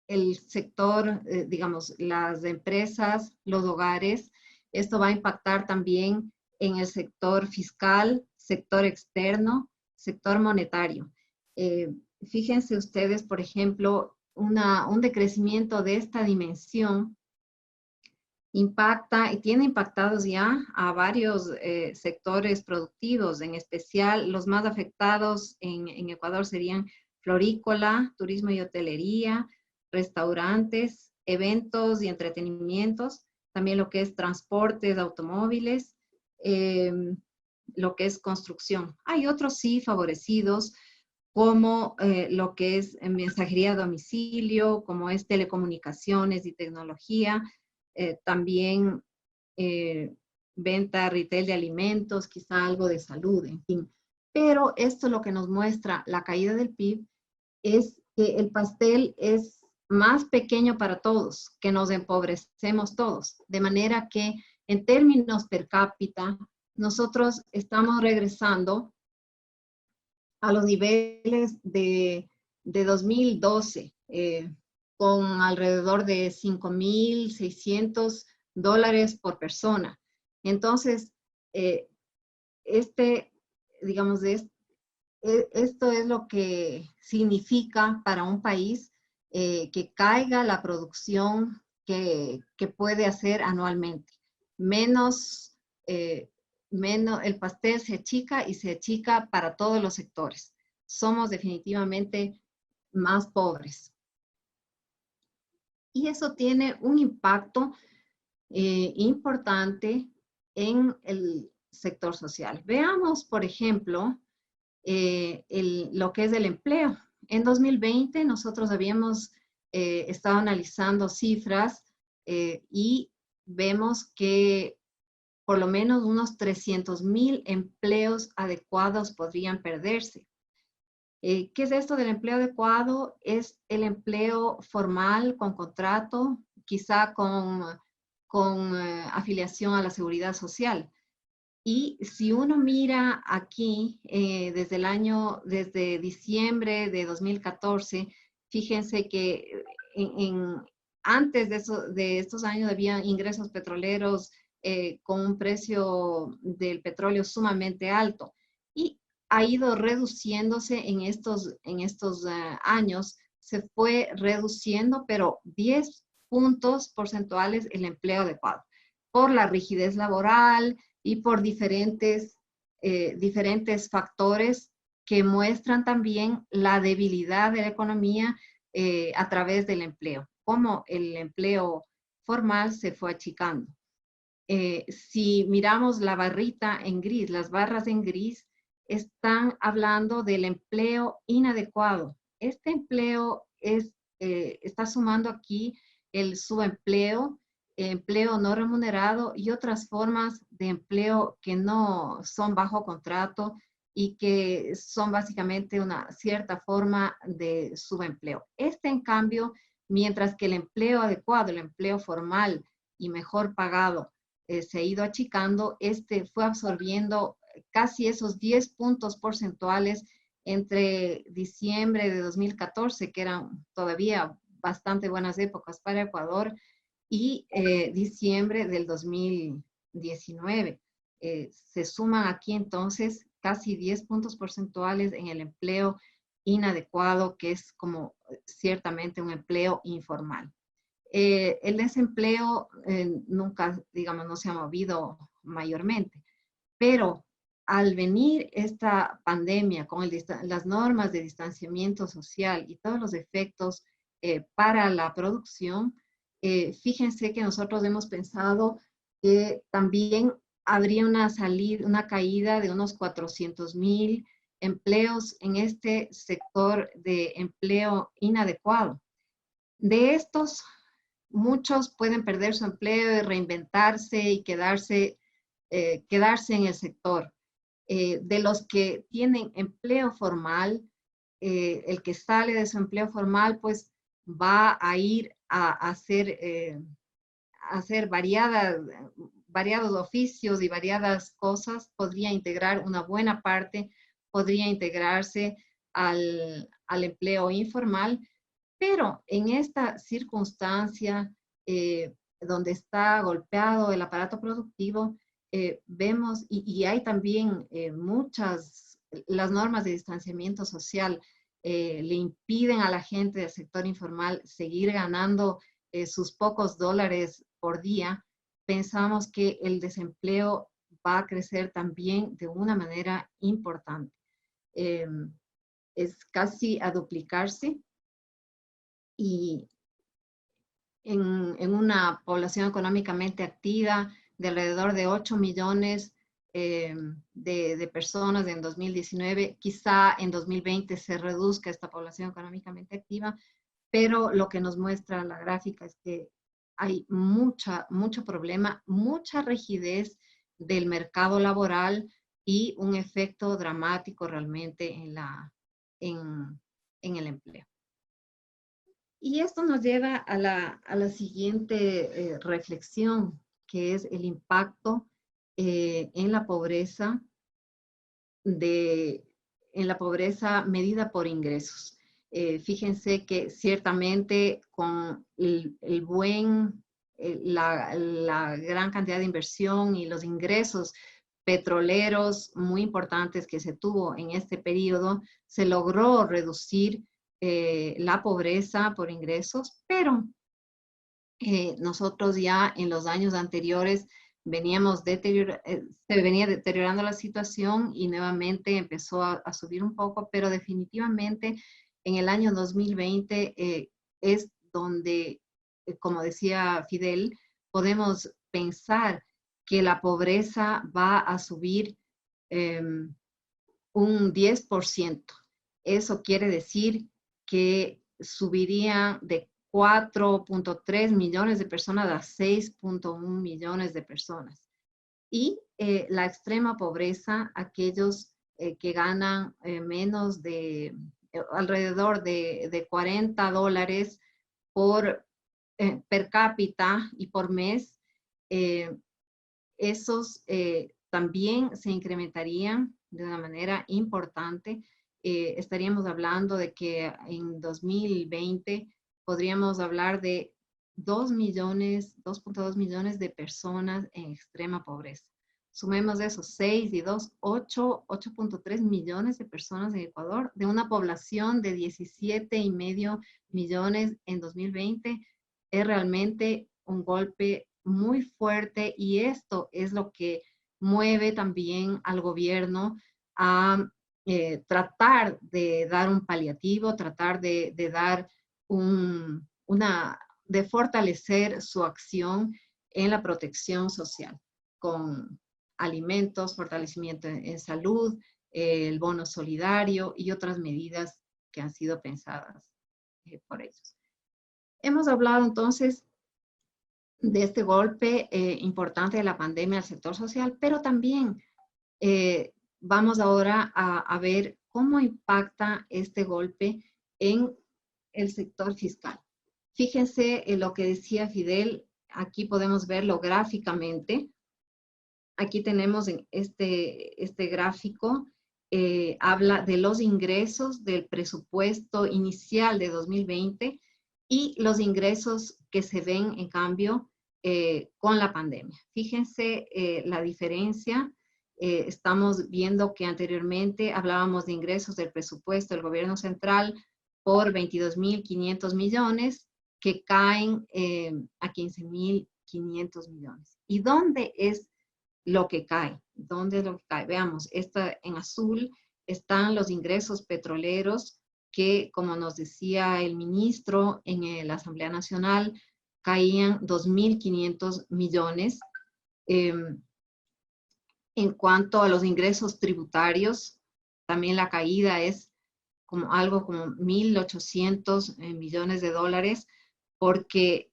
[SPEAKER 4] el sector, digamos, las empresas, los hogares. Esto va a impactar también en el sector fiscal, sector externo, sector monetario. Fíjense ustedes, por ejemplo, un decrecimiento de esta dimensión impacta y tiene impactados ya a varios sectores productivos, en especial los más afectados en Ecuador serían florícola, turismo y hotelería, restaurantes, eventos y entretenimientos, también lo que es transportes, automóviles, lo que es construcción. Hay otros sí favorecidos, como lo que es mensajería a domicilio, como es telecomunicaciones y tecnología, también venta retail de alimentos, quizá algo de salud, en fin. Pero esto lo que nos muestra la caída del PIB es que el pastel es más pequeño para todos, que nos empobrecemos todos, de manera que en términos per cápita, nosotros estamos regresando a los niveles de 2012, con alrededor de $5,600 por persona. Entonces, digamos, esto es lo que significa para un país que caiga la producción que puede hacer anualmente. El pastel se achica y se achica para todos los sectores. Somos definitivamente más pobres. Y eso tiene un impacto importante en el sector social. Veamos, por ejemplo, lo que es el empleo. En 2020 nosotros habíamos estado analizando cifras y vemos que por lo menos unos 300,000 empleos adecuados podrían perderse. ¿Qué es esto del empleo adecuado? Es el empleo formal con contrato, quizá con afiliación a la seguridad social. Y si uno mira aquí, desde diciembre de 2014, fíjense que antes de estos años había ingresos petroleros con un precio del petróleo sumamente alto. Y ha ido reduciéndose en estos años, se fue reduciendo, pero 10 puntos porcentuales el empleo adecuado, por la rigidez laboral y por diferentes diferentes factores que muestran también la debilidad de la economía a través del empleo, cómo el empleo formal se fue achicando. Si miramos la barrita en gris, las barras en gris, están hablando del empleo inadecuado. Este empleo está sumando aquí el subempleo, empleo no remunerado y otras formas de empleo que no son bajo contrato y que son básicamente una cierta forma de subempleo. En cambio, mientras que el empleo adecuado, el empleo formal y mejor pagado, se ha ido achicando, fue absorbiendo casi esos 10 puntos porcentuales entre diciembre de 2014, que eran todavía bastante buenas épocas para Ecuador, y diciembre del 2019. Se suman aquí entonces casi 10 puntos porcentuales en el empleo inadecuado, que es como ciertamente un empleo informal. El desempleo nunca, digamos, no se ha movido mayormente, pero al venir esta pandemia con las normas de distanciamiento social y todos los efectos para la producción, fíjense que nosotros hemos pensado que también habría una caída de unos 400,000 empleos en este sector de empleo inadecuado. De estos, muchos pueden perder su empleo y reinventarse y quedarse en el sector. De los que tienen empleo formal, el que sale de su empleo formal, pues va a ir a hacer variados oficios y variadas cosas. Podría integrar una buena parte, podría integrarse al empleo informal, pero en esta circunstancia donde está golpeado el aparato productivo, vemos, y hay también las normas de distanciamiento social le impiden a la gente del sector informal seguir ganando sus pocos dólares por día. Pensamos que el desempleo va a crecer también de una manera importante. Es casi a duplicarse. Y en una población económicamente activa de alrededor de 8 millones de personas en 2019, quizá en 2020 se reduzca esta población económicamente activa, pero lo que nos muestra la gráfica es que hay mucho problema, mucha rigidez del mercado laboral y un efecto dramático realmente en el empleo. Y esto nos lleva a la siguiente reflexión, que es el impacto en la pobreza medida por ingresos. Fíjense que ciertamente con la gran cantidad de inversión y los ingresos petroleros muy importantes que se tuvo en este periodo, se logró reducir la pobreza por ingresos, pero nosotros ya en los años anteriores se venía deteriorando la situación y nuevamente empezó a subir un poco, pero definitivamente en el año 2020 es donde, como decía Fidel, podemos pensar que la pobreza va a subir un 10%. Eso quiere decir que subiría de 4.3 millones de personas a 6.1 millones de personas. Y la extrema pobreza, aquellos que ganan menos de alrededor de 40 dólares per cápita y por mes, esos también se incrementarían de una manera importante. Estaríamos hablando de que en 2020 podríamos hablar de 2.2 millones de personas en extrema pobreza. Sumemos esos 6 y 2, 8.3 millones de personas en Ecuador, de una población de 17,5 millones en 2020. Es realmente un golpe muy fuerte y esto es lo que mueve también al gobierno a tratar de dar un paliativo, tratar de dar de fortalecer su acción en la protección social, con alimentos, fortalecimiento en salud, el bono solidario y otras medidas que han sido pensadas por ellos. Hemos hablado entonces de este golpe importante de la pandemia al sector social, pero también vamos ahora a ver cómo impacta este golpe en el sector fiscal. Fíjense en lo que decía Fidel, aquí podemos verlo gráficamente. Aquí tenemos en este gráfico, habla de los ingresos del presupuesto inicial de 2020 y los ingresos que se ven en cambio con la pandemia. Fíjense la diferencia. Estamos viendo que anteriormente hablábamos de ingresos del presupuesto del gobierno central por 22.500 millones que caen a 15.500 millones. ¿Y dónde es lo que cae? ¿Dónde es lo que cae? Veamos, en azul están los ingresos petroleros que, como nos decía el ministro en la Asamblea Nacional, caían 2.500 millones. En cuanto a los ingresos tributarios, también la caída es algo como 1.800 millones de dólares, porque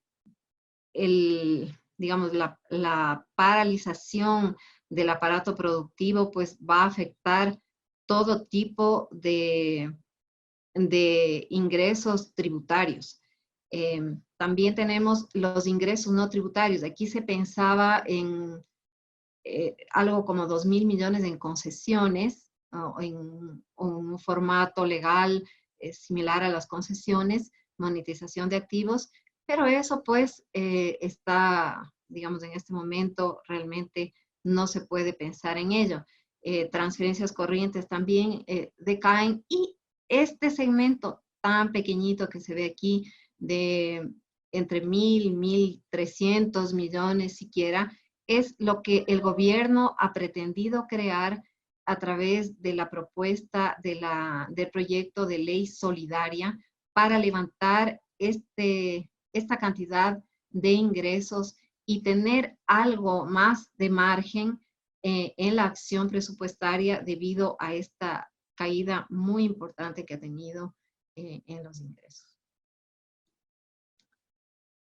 [SPEAKER 4] digamos, la paralización del aparato productivo pues va a afectar todo tipo de ingresos tributarios. También tenemos los ingresos no tributarios. Aquí se pensaba en algo como 2.000 millones en concesiones, o en un formato legal similar a las concesiones, monetización de activos, pero eso pues está, digamos, en este momento realmente no se puede pensar en ello. Transferencias corrientes también decaen, y este segmento tan pequeñito que se ve aquí de entre 1.000, 1.300 millones siquiera, es lo que el gobierno ha pretendido crear a través de la propuesta del proyecto de ley solidaria para levantar esta cantidad de ingresos y tener algo más de margen en la acción presupuestaria debido a esta caída muy importante que ha tenido en los ingresos.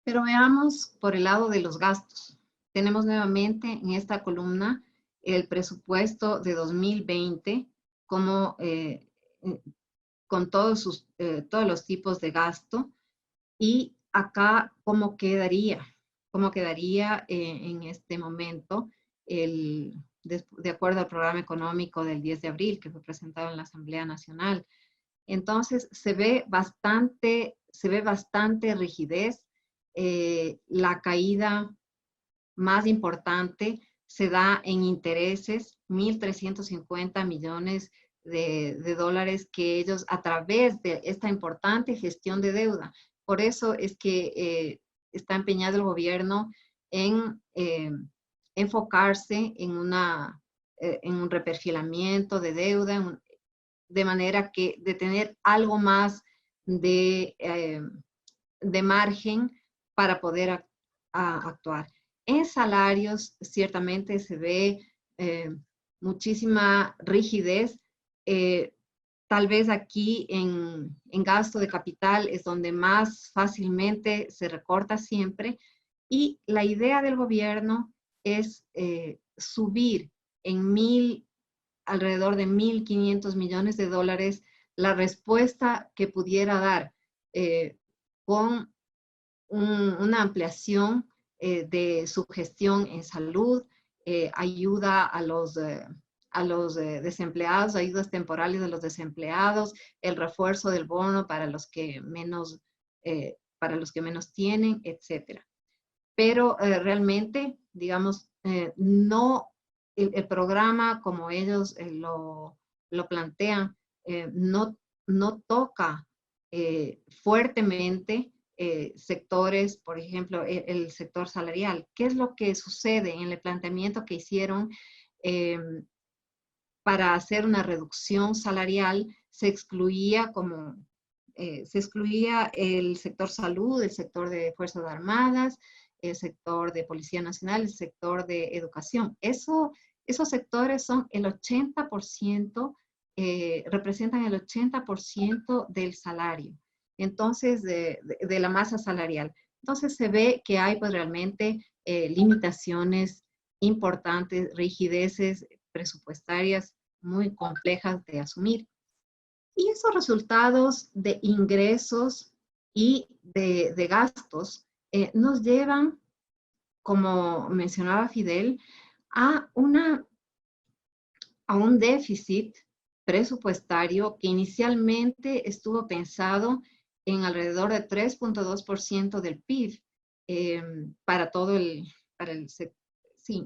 [SPEAKER 4] Pero veamos por el lado de los gastos. Tenemos nuevamente en esta columna el presupuesto de 2020 como, con todos los tipos de gasto, y acá cómo quedaría en este momento de acuerdo al programa económico del 10 de abril que fue presentado en la Asamblea Nacional. Entonces se ve bastante rigidez. La caída más importante se da en intereses, 1.350 millones de dólares que ellos, a través de esta importante gestión de deuda, por eso es que está empeñado el gobierno en enfocarse en un reperfilamiento de deuda, de manera que de tener algo más de margen para poder actuar. En salarios, ciertamente se ve muchísima rigidez. Tal vez aquí en gasto de capital es donde más fácilmente se recorta siempre. Y la idea del gobierno es subir alrededor de 1.500 millones de dólares la respuesta que pudiera dar con una ampliación de su gestión en salud, ayuda a los desempleados, ayudas temporales a los desempleados, el refuerzo del bono para los que menos tienen, etcétera. Pero realmente, digamos, no, el programa como ellos lo plantean, no toca fuertemente sectores, por ejemplo, el sector salarial. ¿Qué es lo que sucede en el planteamiento que hicieron para hacer una reducción salarial se excluía el sector salud, el sector de Fuerzas Armadas, el sector de Policía Nacional, el sector de educación. Esos sectores son el 80%, representan el 80% del salario, entonces de la masa salarial. Entonces se ve que hay pues realmente limitaciones importantes, rigideces presupuestarias muy complejas de asumir. Y esos resultados de ingresos y de gastos nos llevan, como mencionaba Fidel, a un déficit presupuestario que inicialmente estuvo pensado en alrededor de 3.2% del PIB para todo sí,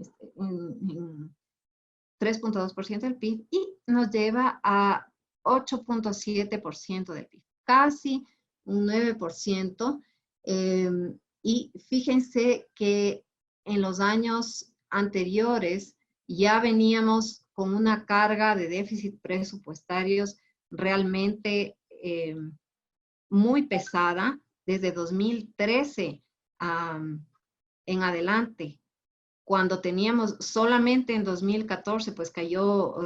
[SPEAKER 4] 3.2% del PIB, y nos lleva a 8.7% del PIB, casi un 9%. Y fíjense que en los años anteriores ya veníamos con una carga de déficit presupuestarios realmente muy pesada desde 2013 en adelante. Cuando teníamos solamente en 2014, pues cayó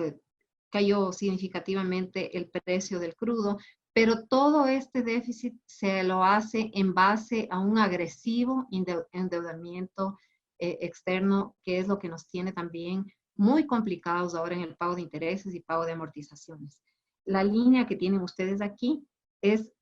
[SPEAKER 4] significativamente el precio del crudo, pero todo este déficit se lo hace en base a un agresivo endeudamiento externo, que es lo que nos tiene también muy complicados ahora en el pago de intereses y pago de amortizaciones. La línea que tienen ustedes aquí es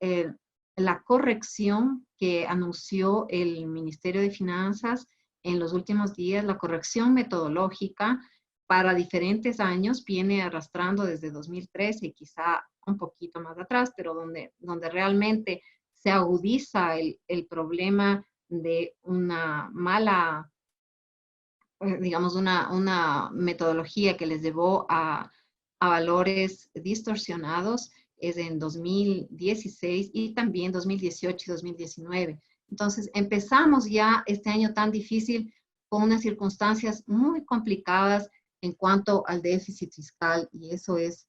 [SPEAKER 4] la corrección que anunció el Ministerio de Finanzas en los últimos días. La corrección metodológica para diferentes años viene arrastrando desde 2013 y quizá un poquito más atrás, pero donde realmente se agudiza el problema de una mala, digamos, una metodología que les llevó a valores distorsionados, es en 2016 y también 2018 y 2019. Entonces, empezamos ya este año tan difícil con unas circunstancias muy complicadas en cuanto al déficit fiscal, y eso es,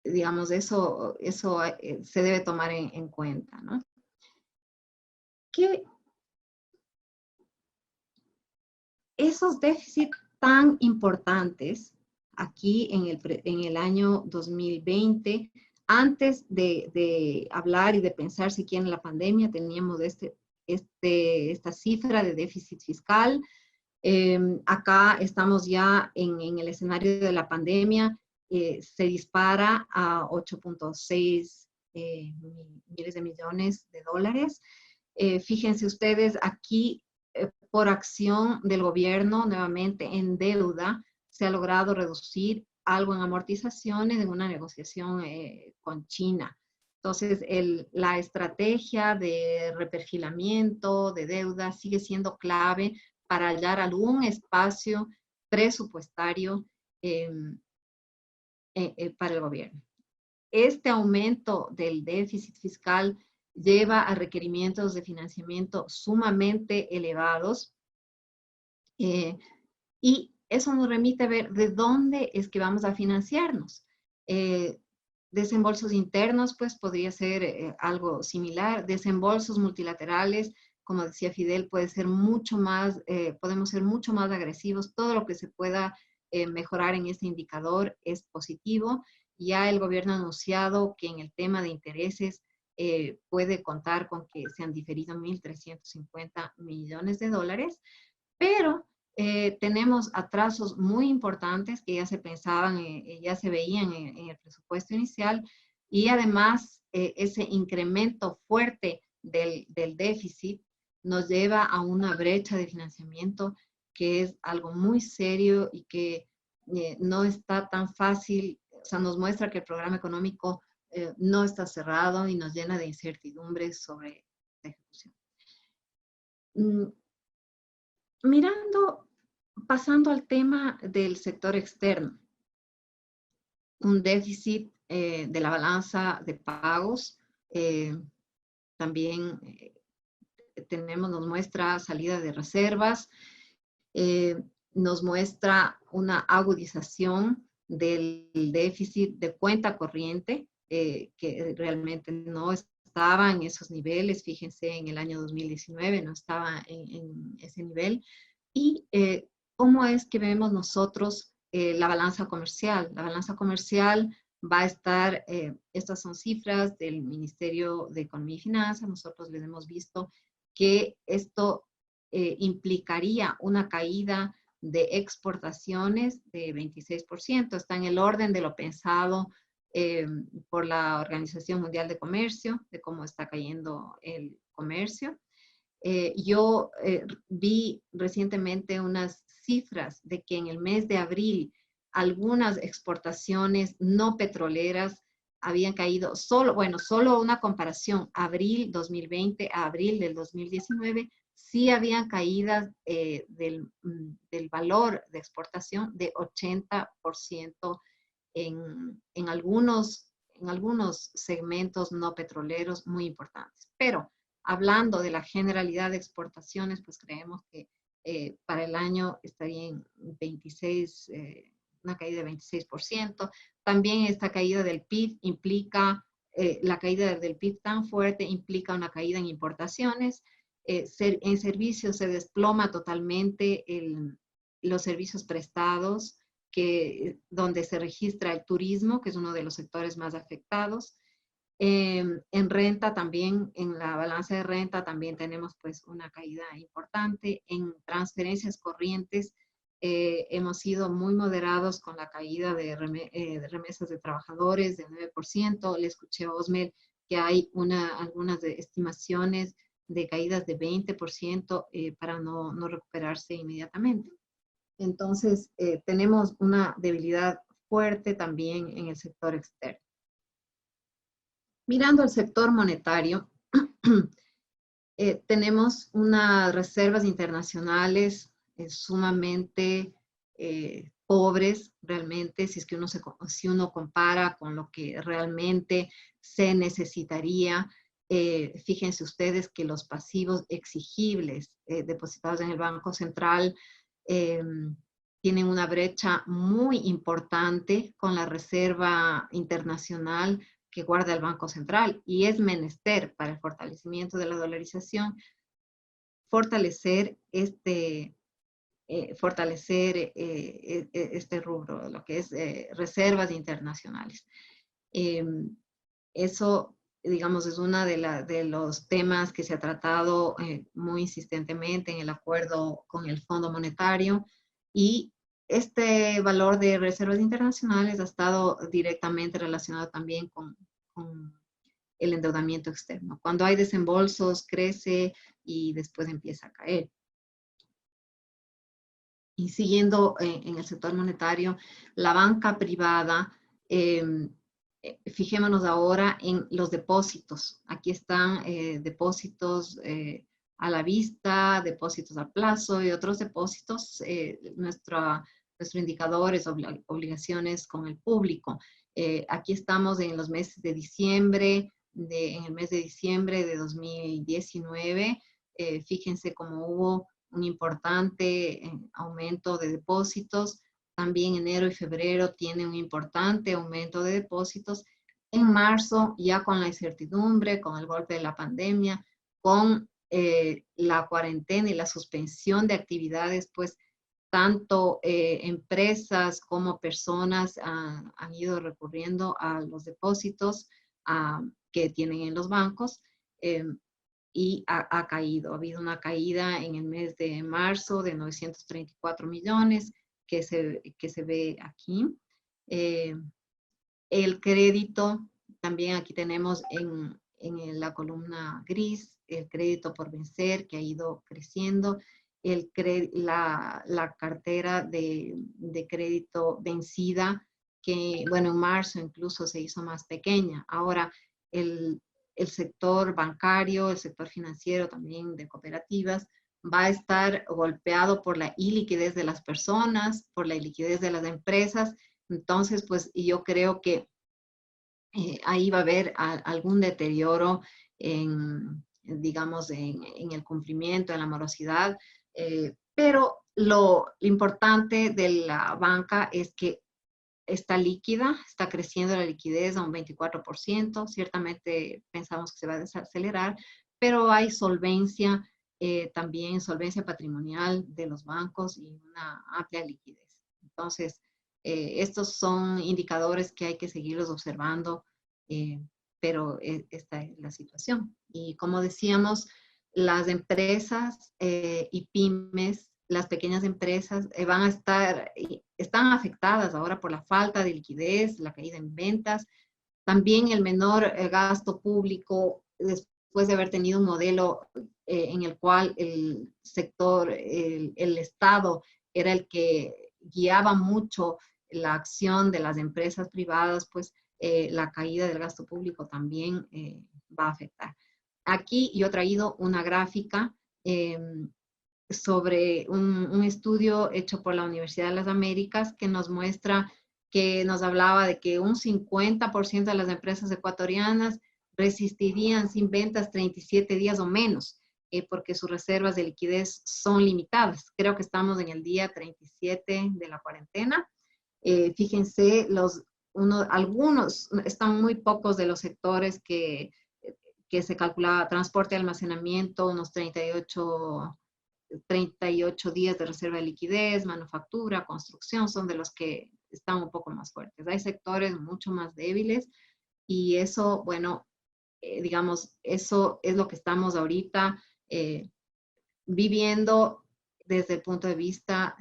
[SPEAKER 4] digamos, eso se debe tomar en cuenta, ¿no? Que esos déficits tan importantes aquí en el año 2020, antes de hablar y de pensar siquiera en la pandemia, teníamos esta cifra de déficit fiscal. Acá estamos ya en el escenario de la pandemia, se dispara a 8.6 miles de millones de dólares. Fíjense ustedes aquí, por acción del gobierno, nuevamente en deuda, se ha logrado reducir algo en amortizaciones en una negociación con China. Entonces, la estrategia de reperfilamiento de deuda sigue siendo clave para hallar algún espacio presupuestario para el gobierno. Este aumento del déficit fiscal lleva a requerimientos de financiamiento sumamente elevados, y eso nos remite a ver de dónde es que vamos a financiarnos. Desembolsos internos, pues podría ser algo similar. Desembolsos multilaterales, como decía Fidel, puede ser mucho más, podemos ser mucho más agresivos. Todo lo que se pueda mejorar en este indicador es positivo. Ya el gobierno ha anunciado que en el tema de intereses puede contar con que se han diferido 1.350 millones de dólares, pero tenemos atrasos muy importantes que ya se pensaban, ya se veían en el presupuesto inicial, y además ese incremento fuerte del déficit nos lleva a una brecha de financiamiento que es algo muy serio y que no está tan fácil. O sea, nos muestra que el programa económico no está cerrado y nos llena de incertidumbres sobre la ejecución. Pasando al tema del sector externo, un déficit de la balanza de pagos, también nos muestra salida de reservas, nos muestra una agudización del déficit de cuenta corriente, que realmente no estaba en esos niveles. Fíjense, en el año 2019 no estaba en ese nivel. Y ¿cómo es que vemos nosotros la balanza comercial? La balanza comercial va a estar, estas son cifras del Ministerio de Economía y Finanzas. Nosotros les hemos visto que esto implicaría una caída de exportaciones de 26%. Está en el orden de lo pensado por la Organización Mundial de Comercio, de cómo está cayendo el comercio. Yo vi recientemente unas cifras de que en el mes de abril algunas exportaciones no petroleras habían caído, solo una comparación, abril 2020 a abril del 2019, sí habían caídas del valor de exportación de 80% en algunos segmentos no petroleros muy importantes. Pero hablando de la generalidad de exportaciones, pues creemos que para el año estaría en 26, una caída de 26%. También esta caída del PIB implica, la caída del PIB tan fuerte implica una caída en importaciones. En servicios se desploma totalmente los servicios prestados, donde se registra el turismo, que es uno de los sectores más afectados. En renta también, en la balanza de renta también tenemos pues una caída importante. En transferencias corrientes hemos sido muy moderados con la caída de remesas de trabajadores del 9%. Le escuché a Osmer que hay algunas estimaciones de caídas de 20% para no recuperarse inmediatamente. Entonces, tenemos una debilidad fuerte también en el sector externo. Mirando el sector monetario, tenemos unas reservas internacionales sumamente pobres, realmente, si uno compara con lo que realmente se necesitaría. Fíjense ustedes que los pasivos exigibles depositados en el Banco Central tienen una brecha muy importante con la reserva internacional que guarda el Banco Central, y es menester para el fortalecimiento de la dolarización fortalecer este rubro, lo que es reservas internacionales. Eso, digamos, es uno de los temas que se ha tratado muy insistentemente en el acuerdo con el Fondo Monetario, y este valor de reservas internacionales ha estado directamente relacionado también con el endeudamiento externo. Cuando hay desembolsos, crece y después empieza a caer. Y siguiendo en el sector monetario, la banca privada, fijémonos ahora en los depósitos. Aquí están depósitos a la vista, depósitos a plazo y otros depósitos. Nuestro indicador es obligaciones con el público. Aquí estamos en los meses de diciembre, en el mes de diciembre de 2019. Fíjense cómo hubo un importante aumento de depósitos. También enero y febrero tiene un importante aumento de depósitos. En marzo, ya con la incertidumbre, con el golpe de la pandemia, con la cuarentena y la suspensión de actividades, pues tanto empresas como personas han ido recurriendo a los depósitos que tienen en los bancos. Y ha caído. Ha habido una caída en el mes de marzo de 934 millones que se ve aquí. El crédito, también aquí tenemos en la columna gris, el crédito por vencer que ha ido creciendo. La cartera de crédito vencida, que bueno, en marzo incluso se hizo más pequeña. Ahora, el sector bancario, el sector financiero también de cooperativas, va a estar golpeado por la iliquidez de las personas, por la iliquidez de las empresas. Entonces, pues yo creo que ahí va a haber algún deterioro digamos, en el cumplimiento, en la morosidad, pero lo importante de la banca es que está líquida, está creciendo la liquidez a un 24%, ciertamente pensamos que se va a desacelerar, pero hay solvencia, también solvencia patrimonial de los bancos y una amplia liquidez. Entonces, estos son indicadores que hay que seguirlos observando, pero esta es la situación. Y como decíamos, las empresas y pymes, las pequeñas empresas van a están afectadas ahora por la falta de liquidez, la caída en ventas, también el menor gasto público después de haber tenido un modelo en el cual el sector, el Estado era el que guiaba mucho la acción de las empresas privadas, pues la caída del gasto público también va a afectar. Aquí yo he traído una gráfica sobre un estudio hecho por la Universidad de las Américas que nos muestra, que nos hablaba de que un 50% de las empresas ecuatorianas resistirían sin ventas 37 días o menos, porque sus reservas de liquidez son limitadas. Creo que estamos en el día 37 de la cuarentena. Fíjense, algunos, están muy pocos de los sectores que se calculaba: transporte y almacenamiento, unos 38 días de reserva de liquidez; manufactura, construcción, son de los que están un poco más fuertes. Hay sectores mucho más débiles y eso, bueno, digamos, eso es lo que estamos ahorita viviendo desde el punto de vista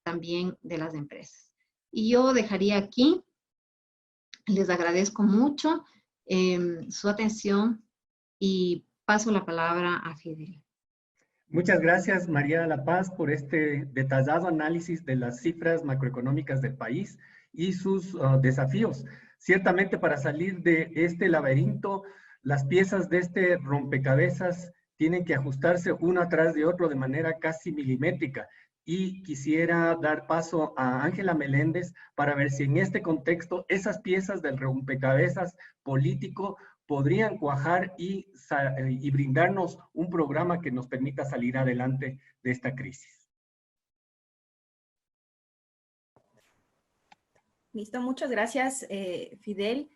[SPEAKER 4] también de las empresas. Y yo dejaría aquí, les agradezco mucho su atención y paso la palabra a Fidel.
[SPEAKER 2] Muchas gracias, María La Paz, por este detallado análisis de las cifras macroeconómicas del país y sus desafíos. Ciertamente, para salir de este laberinto, las piezas de este rompecabezas tienen que ajustarse uno atrás de otro de manera casi milimétrica. Y quisiera dar paso a Ángela Meléndez para ver si en este contexto esas piezas del rompecabezas político podrían cuajar y brindarnos un programa que nos permita salir adelante de esta crisis.
[SPEAKER 5] Listo, muchas gracias, Fidel.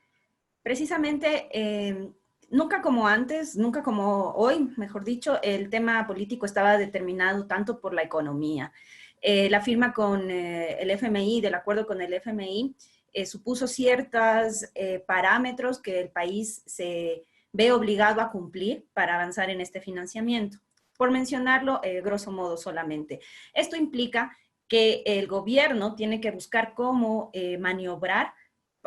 [SPEAKER 5] Precisamente, nunca como antes, nunca como hoy, mejor dicho, el tema político estaba determinado tanto por la economía. La firma con el FMI, del acuerdo con el FMI, supuso ciertos parámetros que el país se ve obligado a cumplir para avanzar en este financiamiento. Por mencionarlo, grosso modo solamente. Esto implica que el gobierno tiene que buscar cómo maniobrar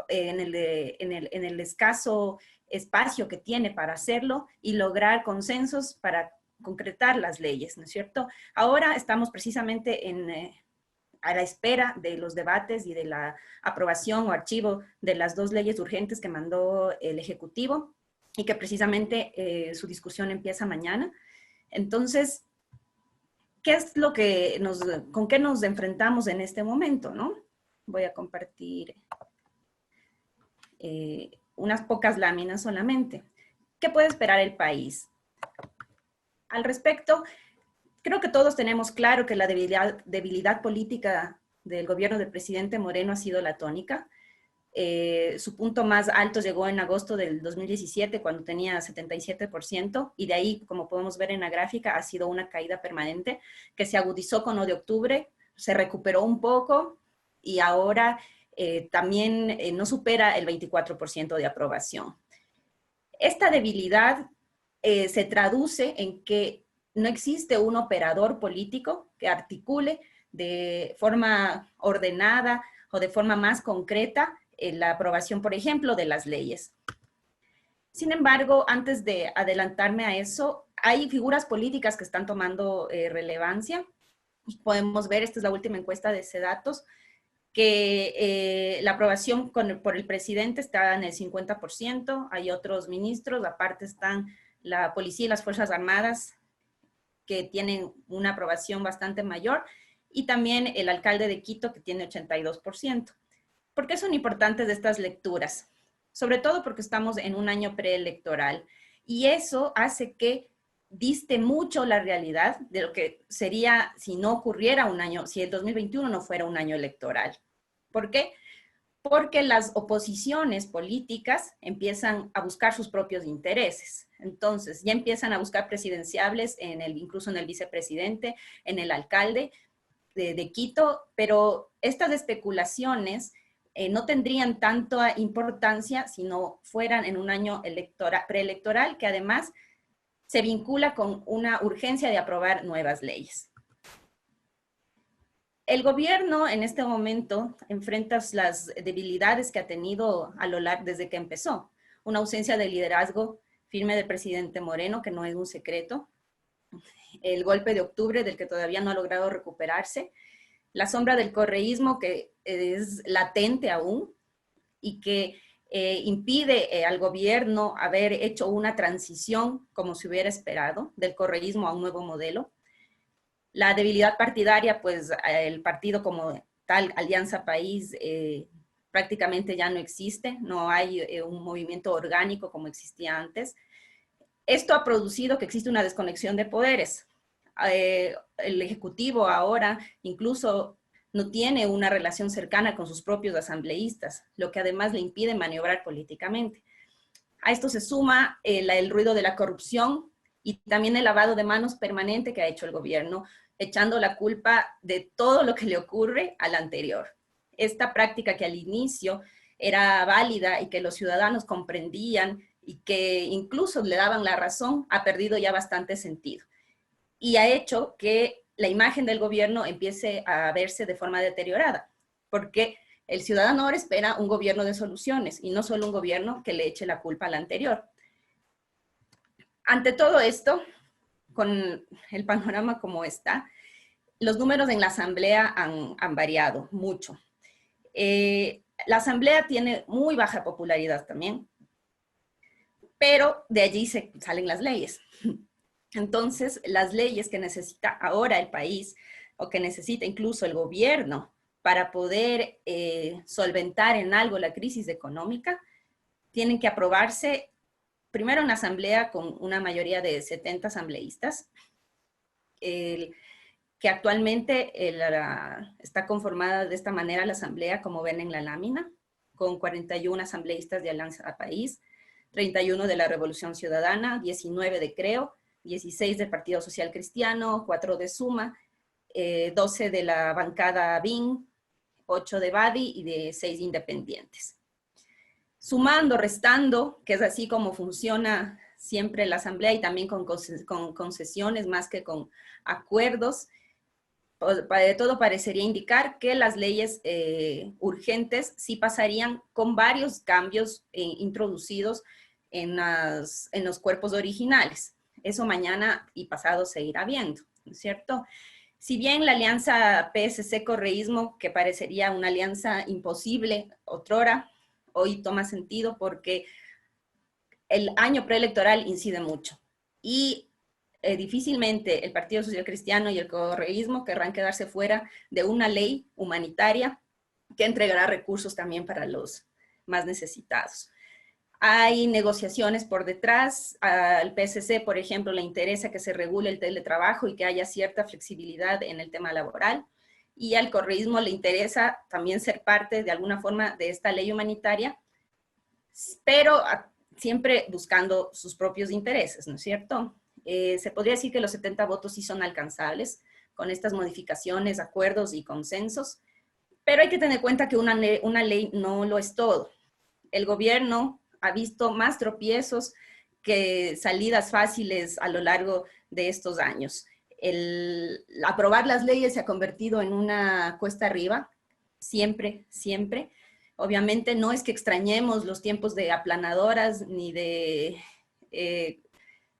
[SPEAKER 5] en el escaso espacio que tiene para hacerlo y lograr consensos para concretar las leyes, ¿no es cierto? Ahora estamos precisamente a la espera de los debates y de la aprobación o archivo de las dos leyes urgentes que mandó el Ejecutivo y que precisamente su discusión empieza mañana. Entonces, ¿qué es lo que con qué nos enfrentamos en este momento, no? Voy a compartir unas pocas láminas solamente. ¿Qué puede esperar el país? Al respecto, creo que todos tenemos claro que la debilidad política del gobierno del presidente Moreno ha sido la tónica. Su punto más alto llegó en agosto del 2017, cuando tenía 77%, y de ahí, como podemos ver en la gráfica, ha sido una caída permanente que se agudizó con lo de octubre, se recuperó un poco y ahora también no supera el 24% de aprobación. Esta debilidad se traduce en que no existe un operador político que articule de forma ordenada o de forma más concreta la aprobación, por ejemplo, de las leyes. Sin embargo, antes de adelantarme a eso, hay figuras políticas que están tomando relevancia. Podemos ver, esta es la última encuesta de CEDATOS, que la aprobación por el presidente está en el 50%, hay otros ministros, aparte están la policía y las Fuerzas Armadas, que tienen una aprobación bastante mayor, y también el alcalde de Quito, que tiene 82%. ¿Por qué son importantes estas lecturas? Sobre todo porque estamos en un año preelectoral, y eso hace que diste mucho la realidad de lo que sería si no ocurriera un año, si el 2021 no fuera un año electoral. ¿Por qué? Porque las oposiciones políticas empiezan a buscar sus propios intereses. Entonces, ya empiezan a buscar presidenciables, incluso en el vicepresidente, en el alcalde de Quito, pero estas especulaciones no tendrían tanta importancia si no fueran en un año preelectoral, que además se vincula con una urgencia de aprobar nuevas leyes. El gobierno en este momento enfrenta las debilidades que ha tenido a lo largo desde que empezó. Una ausencia de liderazgo firme del presidente Moreno, que no es un secreto. El golpe de octubre, del que todavía no ha logrado recuperarse. La sombra del correísmo, que es latente aún y que impide al gobierno haber hecho una transición como se hubiera esperado del correísmo a un nuevo modelo. La debilidad partidaria, pues el partido como tal, Alianza País, prácticamente ya no existe, no hay un movimiento orgánico como existía antes. Esto ha producido que existe una desconexión de poderes. El Ejecutivo ahora incluso no tiene una relación cercana con sus propios asambleístas, lo que además le impide maniobrar políticamente. A esto se suma el ruido de la corrupción y también el lavado de manos permanente que ha hecho el gobierno, echando la culpa de todo lo que le ocurre al anterior. Esta práctica que al inicio era válida y que los ciudadanos comprendían y que incluso le daban la razón, ha perdido ya bastante sentido. Y ha hecho que la imagen del gobierno empiece a verse de forma deteriorada, porque el ciudadano ahora espera un gobierno de soluciones y no solo un gobierno que le eche la culpa al anterior. Ante todo esto, con el panorama como está, los números en la Asamblea han variado mucho. La Asamblea tiene muy baja popularidad también, pero de allí salen las leyes. Entonces, las leyes que necesita ahora el país, o que necesita incluso el gobierno para poder solventar en algo la crisis económica, tienen que aprobarse primero en la Asamblea con una mayoría de 70 asambleístas, que actualmente está conformada de esta manera la Asamblea, como ven en la lámina, con 41 asambleístas de Alianza País, 31 de la Revolución Ciudadana, 19 de Creo, 16 del Partido Social Cristiano, 4 de Suma, 12 de la bancada BIN, 8 de Badi y de 6 independientes. Sumando, restando, que es así como funciona siempre la Asamblea y también con concesiones más que con acuerdos, todo parecería indicar que las leyes urgentes sí pasarían con varios cambios introducidos en los cuerpos originales. Eso mañana y pasado se irá viendo, ¿no es cierto? Si bien la alianza PSC-correísmo, que parecería una alianza imposible otrora, hoy toma sentido porque el año preelectoral incide mucho. Y difícilmente el Partido Social Cristiano y el correísmo querrán quedarse fuera de una ley humanitaria que entregará recursos también para los más necesitados. Hay negociaciones por detrás. Al PSC, por ejemplo, le interesa que se regule el teletrabajo y que haya cierta flexibilidad en el tema laboral. Y al correísmo le interesa también ser parte de alguna forma de esta ley humanitaria, pero siempre buscando sus propios intereses, ¿no es cierto? Se podría decir que los 70 votos sí son alcanzables con estas modificaciones, acuerdos y consensos, pero hay que tener en cuenta que una ley no lo es todo. El gobierno ha visto más tropiezos que salidas fáciles a lo largo de estos años. Aprobar las leyes se ha convertido en una cuesta arriba, siempre, siempre. Obviamente no es que extrañemos los tiempos de aplanadoras ni de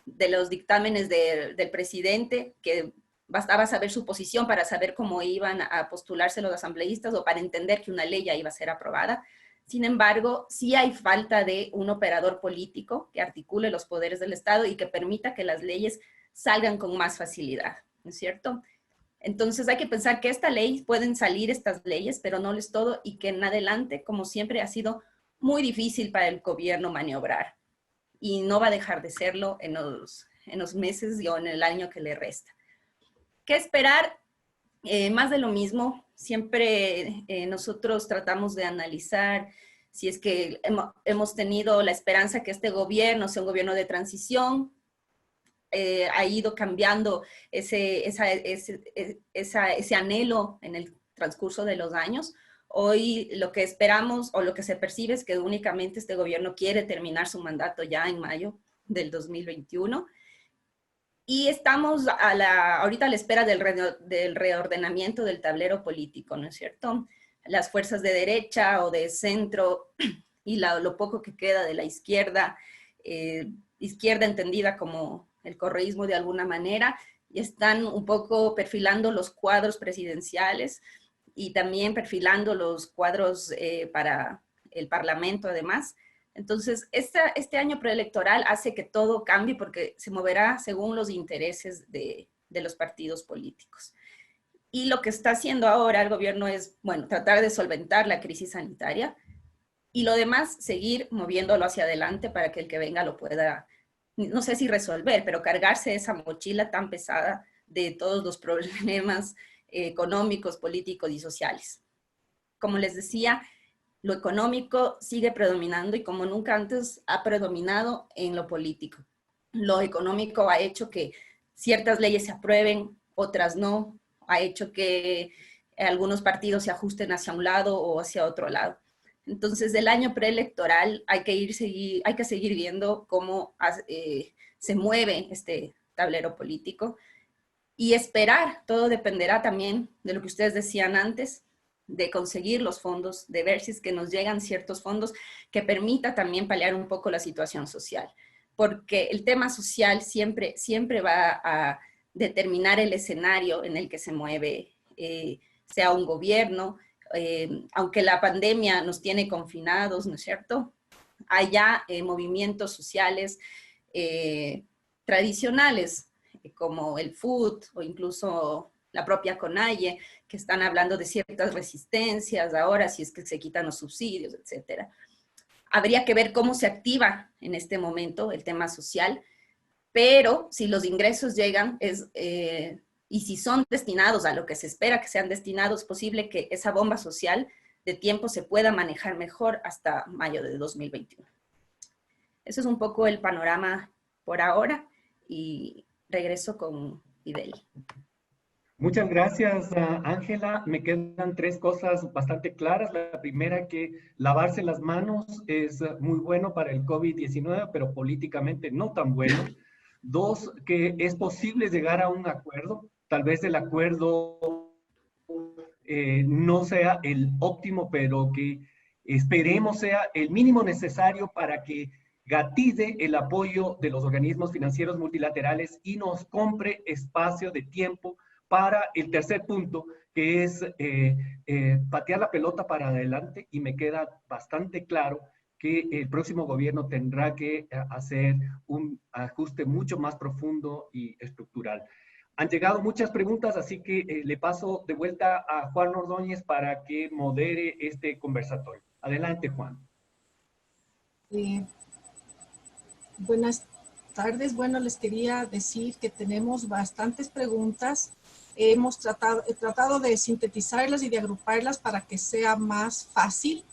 [SPEAKER 5] los dictámenes del presidente, que bastaba saber su posición para saber cómo iban a postularse los asambleístas o para entender que una ley ya iba a ser aprobada. Sin embargo, sí hay falta de un operador político que articule los poderes del Estado y que permita que las leyes salgan con más facilidad, ¿no es cierto? Entonces hay que pensar que esta ley, pueden salir estas leyes, pero no lo es todo, y que en adelante, como siempre, ha sido muy difícil para el gobierno maniobrar. Y no va a dejar de serlo en los meses o en el año que le resta. ¿Qué esperar? Más de lo mismo. Siempre nosotros tratamos de analizar si es que hemos tenido la esperanza que este gobierno sea un gobierno de transición. Ha ido cambiando ese anhelo en el transcurso de los años. Hoy lo que esperamos o lo que se percibe es que únicamente este gobierno quiere terminar su mandato ya en mayo del 2021. Y estamos ahorita a la espera del reordenamiento del tablero político, ¿no es cierto? Las fuerzas de derecha o de centro y lo poco que queda de la izquierda, izquierda entendida como el correísmo de alguna manera, y están un poco perfilando los cuadros presidenciales y también perfilando los cuadros para el Parlamento además. Entonces, este año preelectoral hace que todo cambie porque se moverá según los intereses de los partidos políticos. Y lo que está haciendo ahora el gobierno es, bueno, tratar de solventar la crisis sanitaria y lo demás, seguir moviéndolo hacia adelante para que el que venga lo pueda, no sé si resolver, pero cargarse esa mochila tan pesada de todos los problemas económicos, políticos y sociales. Como les decía, lo económico sigue predominando y como nunca antes ha predominado en lo político. Lo económico ha hecho que ciertas leyes se aprueben, otras no, ha hecho que algunos partidos se ajusten hacia un lado o hacia otro lado. Entonces, del año preelectoral hay que seguir viendo cómo se mueve este tablero político y esperar. Todo dependerá también de lo que ustedes decían antes, de conseguir los fondos, de ver si es que nos llegan ciertos fondos que permita también paliar un poco la situación social. Porque el tema social siempre va a determinar el escenario en el que se mueve, sea un gobierno, aunque la pandemia nos tiene confinados, ¿no es cierto? Hay ya movimientos sociales tradicionales, como el FUT o incluso la propia CONAIE, que están hablando de ciertas resistencias ahora, si es que se quitan los subsidios, etcétera. Habría que ver cómo se activa en este momento el tema social, pero si los ingresos llegan y si son destinados a lo que se espera que sean destinados, es posible que esa bomba social de tiempo se pueda manejar mejor hasta mayo de 2021. Eso es un poco el panorama por ahora y regreso con Ideli.
[SPEAKER 2] Muchas gracias, Ángela. Me quedan 3 cosas bastante claras. La primera, que lavarse las manos es muy bueno para el COVID-19, pero políticamente no tan bueno. 2, que es posible llegar a un acuerdo. Tal vez el acuerdo no sea el óptimo, pero que esperemos sea el mínimo necesario para que gatille el apoyo de los organismos financieros multilaterales y nos compre espacio de tiempo para el tercer punto, que es patear la pelota para adelante, y me queda bastante claro que el próximo gobierno tendrá que hacer un ajuste mucho más profundo y estructural. Han llegado muchas preguntas, así que le paso de vuelta a Juan Ordóñez para que modere este conversatorio. Adelante, Juan.
[SPEAKER 1] Buenas tardes. Bueno, les quería decir que tenemos bastantes preguntas. He tratado de sintetizarlas y de agruparlas para que sea más fácil.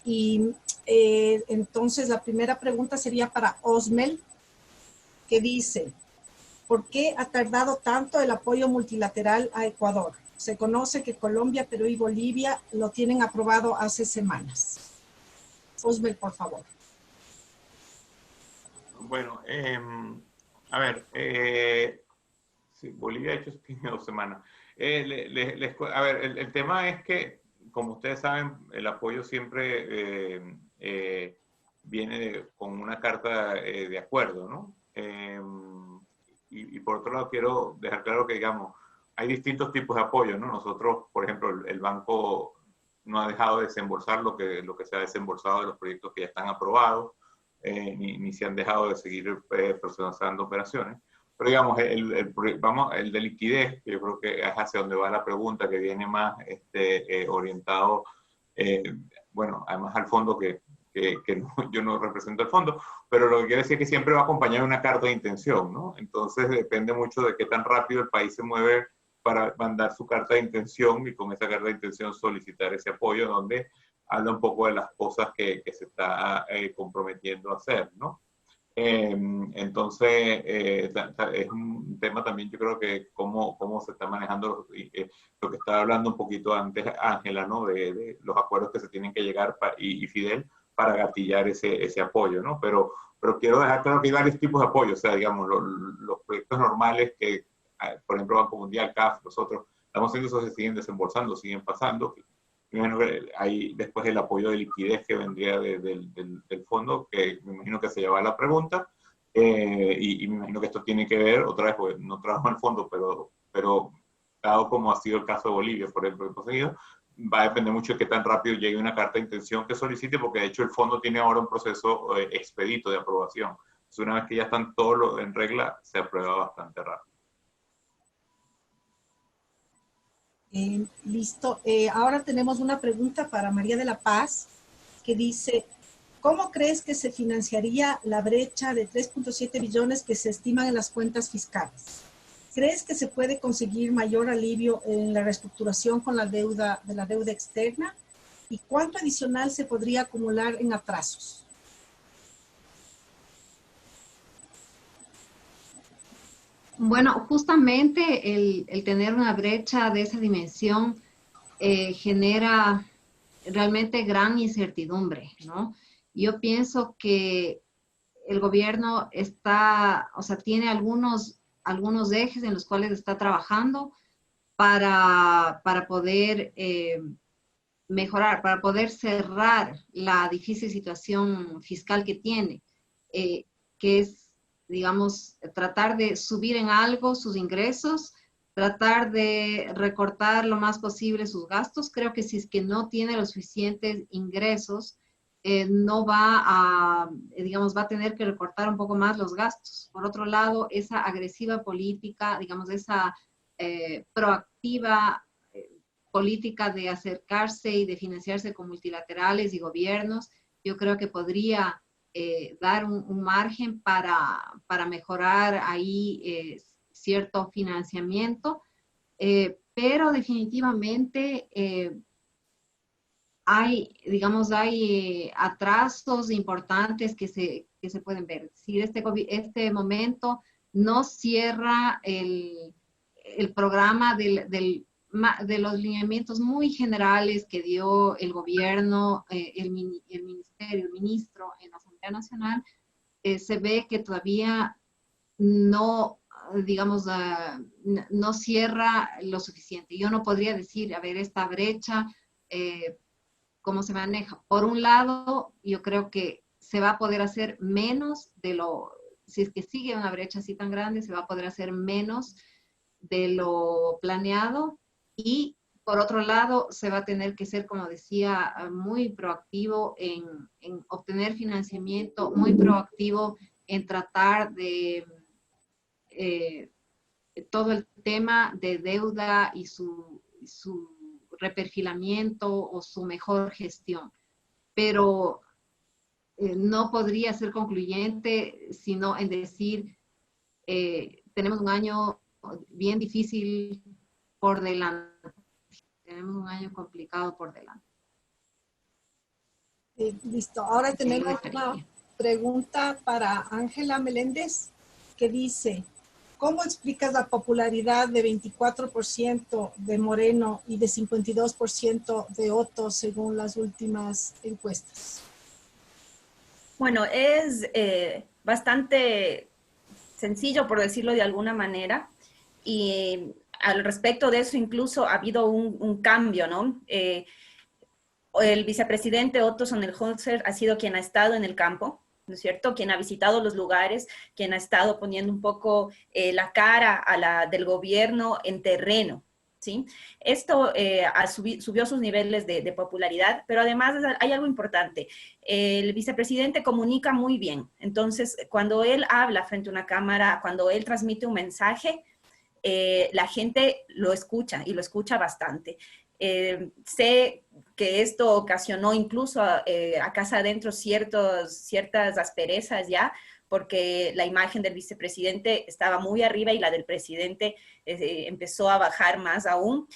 [SPEAKER 1] Y entonces la primera pregunta sería para Osmel, que dice: ¿por qué ha tardado tanto el apoyo multilateral a Ecuador? Se conoce que Colombia, Perú y Bolivia lo tienen aprobado hace semanas. Osmel, por favor.
[SPEAKER 3] Bueno, a ver, sí, Bolivia de hecho tiene 2 semanas. A ver, el tema es que, como ustedes saben, el apoyo siempre viene con una carta de acuerdo, ¿no? Y por otro lado quiero dejar claro que, digamos, hay distintos tipos de apoyo, ¿no? Nosotros, por ejemplo, el banco no ha dejado de desembolsar lo que se ha desembolsado de los proyectos que ya están aprobados, ni se han dejado de seguir procesando operaciones. Pero digamos, el de liquidez, que yo creo que es hacia donde va la pregunta, que viene más orientado, bueno, además al fondo que yo no represento el fondo, pero lo que quiere decir es que siempre va acompañado de una carta de intención, ¿no? Entonces depende mucho de qué tan rápido el país se mueve para mandar su carta de intención y con esa carta de intención solicitar ese apoyo, donde habla un poco de las cosas que se está comprometiendo a hacer, ¿no? Entonces, es un tema también, yo creo que cómo se está manejando lo que estaba hablando un poquito antes Ángela, ¿no? De los acuerdos que se tienen que llegar y Fidel para gatillar ese apoyo, ¿no? Pero quiero dejar claro que hay varios tipos de apoyo, o sea, digamos, los proyectos normales que, por ejemplo, Banco Mundial, CAF, nosotros estamos haciendo eso, se siguen desembolsando, siguen pasando. Bueno, hay después el apoyo de liquidez que vendría del fondo, que me imagino que se lleva la pregunta, y me imagino que esto tiene que ver, otra vez, porque no trabajo en el fondo, pero dado como ha sido el caso de Bolivia, por ejemplo, conseguido, va a depender mucho de qué tan rápido llegue una carta de intención que solicite, porque de hecho el fondo tiene ahora un proceso expedito de aprobación. Entonces, una vez que ya están todos en regla, se aprueba bastante rápido.
[SPEAKER 1] Listo. Ahora tenemos una pregunta para María de la Paz, que dice, ¿cómo crees que se financiaría la brecha de 3.7 billones que se estiman en las cuentas fiscales? ¿Crees que se puede conseguir mayor alivio en la reestructuración con la deuda externa? ¿Y cuánto adicional se podría acumular en atrasos?
[SPEAKER 4] Bueno, justamente el tener una brecha de esa dimensión genera realmente gran incertidumbre, ¿no? Yo pienso que el gobierno tiene algunos ejes en los cuales está trabajando para poder mejorar, para poder cerrar la difícil situación fiscal que tiene, que es, digamos, tratar de subir en algo sus ingresos, tratar de recortar lo más posible sus gastos. Creo que si es que no tiene los suficientes ingresos, no va a, digamos, va a tener que recortar un poco más los gastos. Por otro lado, esa agresiva política, digamos, esa proactiva política de acercarse y de financiarse con multilaterales y gobiernos, yo creo que podría dar un margen para mejorar ahí cierto financiamiento, pero definitivamente hay atrasos importantes que se pueden ver. Si este momento no cierra el programa de los lineamientos muy generales que dio el gobierno, el ministerio, el ministro en la Asamblea Nacional, se ve que todavía no, digamos, no cierra lo suficiente. Yo no podría decir, a ver, esta brecha, ¿cómo se maneja? Por un lado, yo creo que se va a poder hacer menos si es que sigue una brecha así tan grande, se va a poder hacer menos de lo planeado, y por otro lado se va a tener que ser, como decía, muy proactivo en obtener financiamiento, muy proactivo en tratar de todo el tema de deuda y su reperfilamiento o su mejor gestión. Pero no podría ser concluyente sino en decir, tenemos un año bien difícil por delante. Tenemos un año complicado por delante.
[SPEAKER 1] Listo. Ahora tenemos una pregunta para Ángela Meléndez, que dice, ¿cómo explicas la popularidad de 24% de Moreno y de 52% de Otto según las últimas encuestas?
[SPEAKER 5] Bueno, es bastante sencillo, por decirlo de alguna manera, y al respecto de eso incluso ha habido un cambio, ¿no? El vicepresidente Otto Sonnenholzer ha sido quien ha estado en el campo, ¿no es cierto? Quien ha visitado los lugares, quien ha estado poniendo un poco la cara del gobierno en terreno, ¿sí? Esto subió sus niveles de popularidad, pero además hay algo importante. El vicepresidente comunica muy bien. Entonces, cuando él habla frente a una cámara, cuando él transmite un mensaje, la gente lo escucha y lo escucha bastante. Sé que esto ocasionó incluso a casa adentro ciertas asperezas ya, porque la imagen del vicepresidente estaba muy arriba y la del presidente empezó a bajar más aún.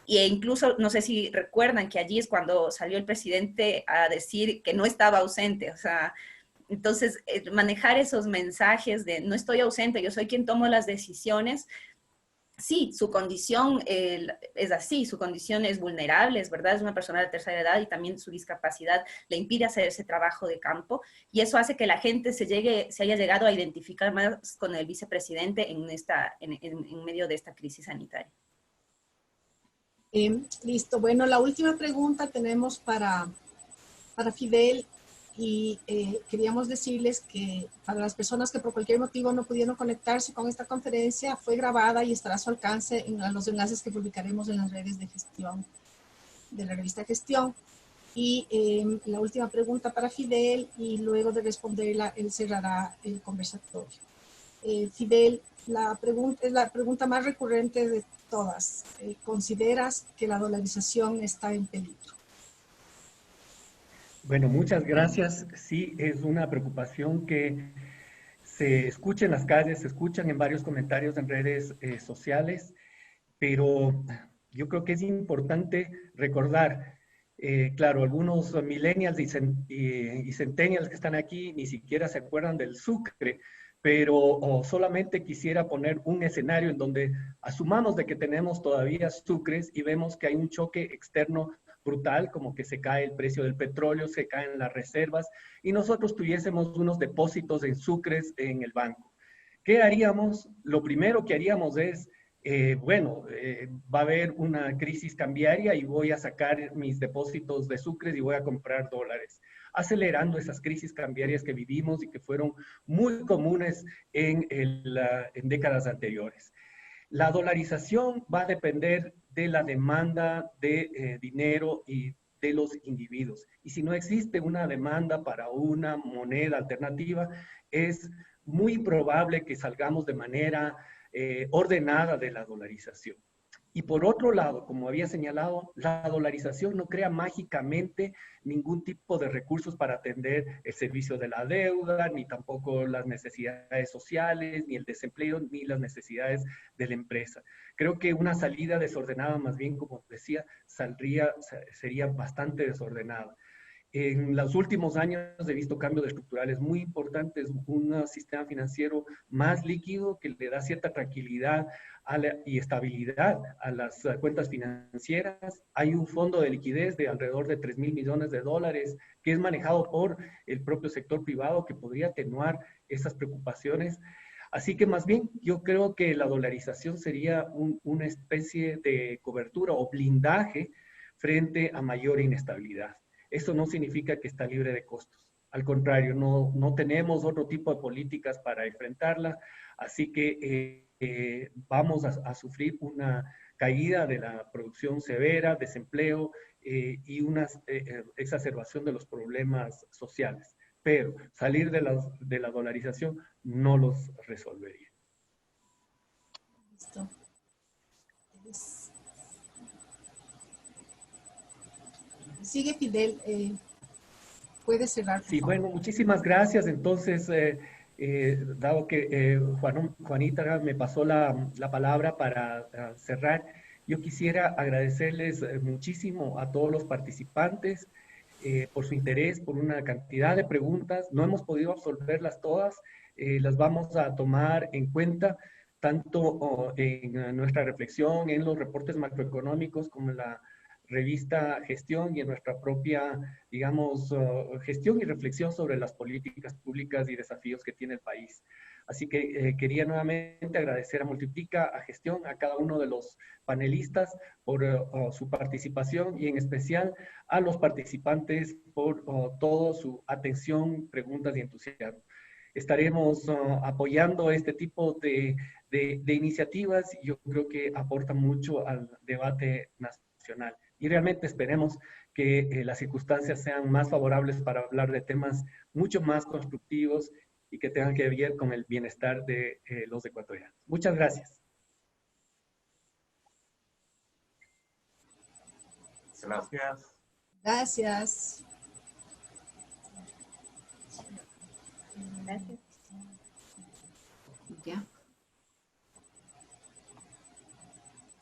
[SPEAKER 5] E incluso, no sé si recuerdan que allí es cuando salió el presidente a decir que no estaba ausente, o sea, entonces manejar esos mensajes de no estoy ausente, yo soy quien tomo las decisiones. Sí, su condición es así, su condición es vulnerable, es verdad, es una persona de tercera edad y también su discapacidad le impide hacer ese trabajo de campo y eso hace que la gente se haya llegado a identificar más con el vicepresidente en medio de esta crisis sanitaria.
[SPEAKER 1] Listo, bueno, la última pregunta tenemos para Fidel. Y queríamos decirles que para las personas que por cualquier motivo no pudieron conectarse con esta conferencia, fue grabada y estará a su alcance en los enlaces que publicaremos en las redes de gestión, de la revista Gestión. Y la última pregunta para Fidel, y luego de responderla, él cerrará el conversatorio. Fidel, la pregunta es la pregunta más recurrente de todas. ¿Consideras que la dolarización está en peligro?
[SPEAKER 2] Bueno, muchas gracias. Sí, es una preocupación que se escucha en las calles, se escuchan en varios comentarios en redes sociales, pero yo creo que es importante recordar, claro, algunos millennials y centennials que están aquí ni siquiera se acuerdan del sucre, pero solamente quisiera poner un escenario en donde asumamos de que tenemos todavía sucres y vemos que hay un choque externo brutal, como que se cae el precio del petróleo, se caen las reservas, y nosotros tuviésemos unos depósitos en sucres en el banco. ¿Qué haríamos? Lo primero que haríamos es, va a haber una crisis cambiaria y voy a sacar mis depósitos de sucres y voy a comprar dólares, acelerando esas crisis cambiarias que vivimos y que fueron muy comunes en décadas anteriores. La dolarización va a depender de la demanda de dinero y de los individuos. Y si no existe una demanda para una moneda alternativa, es muy probable que salgamos de manera ordenada de la dolarización. Y por otro lado, como había señalado, la dolarización no crea mágicamente ningún tipo de recursos para atender el servicio de la deuda, ni tampoco las necesidades sociales, ni el desempleo, ni las necesidades de la empresa. Creo que una salida desordenada, más bien, como decía, sería bastante desordenada. En los últimos años he visto cambios estructurales muy importantes, un sistema financiero más líquido que le da cierta tranquilidad y estabilidad a las cuentas financieras. Hay un fondo de liquidez de alrededor de 3.000 millones de dólares que es manejado por el propio sector privado que podría atenuar esas preocupaciones. Así que más bien yo creo que la dolarización sería una especie de cobertura o blindaje frente a mayor inestabilidad. Eso no significa que está libre de costos. Al contrario, no tenemos otro tipo de políticas para enfrentarla, así que vamos a sufrir una caída de la producción severa, desempleo y una exacerbación de los problemas sociales. Pero salir de la dolarización no los resolvería.
[SPEAKER 1] Listo. Sigue Fidel, puede cerrar.
[SPEAKER 2] Sí, bueno, muchísimas gracias. Entonces, dado que Juanita me pasó la palabra para cerrar, yo quisiera agradecerles muchísimo a todos los participantes por su interés, por una cantidad de preguntas. No hemos podido absolverlas todas, las vamos a tomar en cuenta tanto en nuestra reflexión, en los reportes macroeconómicos como en la revista Gestión y en nuestra propia, digamos, gestión y reflexión sobre las políticas públicas y desafíos que tiene el país. Así que quería nuevamente agradecer a Multiplica, a Gestión, a cada uno de los panelistas por su participación y en especial a los participantes por toda su atención, preguntas y entusiasmo. Estaremos apoyando este tipo de iniciativas y yo creo que aportan mucho al debate nacional. Y realmente esperemos que las circunstancias sean más favorables para hablar de temas mucho más constructivos y que tengan que ver con el bienestar de los ecuatorianos. Muchas gracias.
[SPEAKER 6] Gracias.
[SPEAKER 1] Gracias.
[SPEAKER 5] Gracias.
[SPEAKER 4] Ya.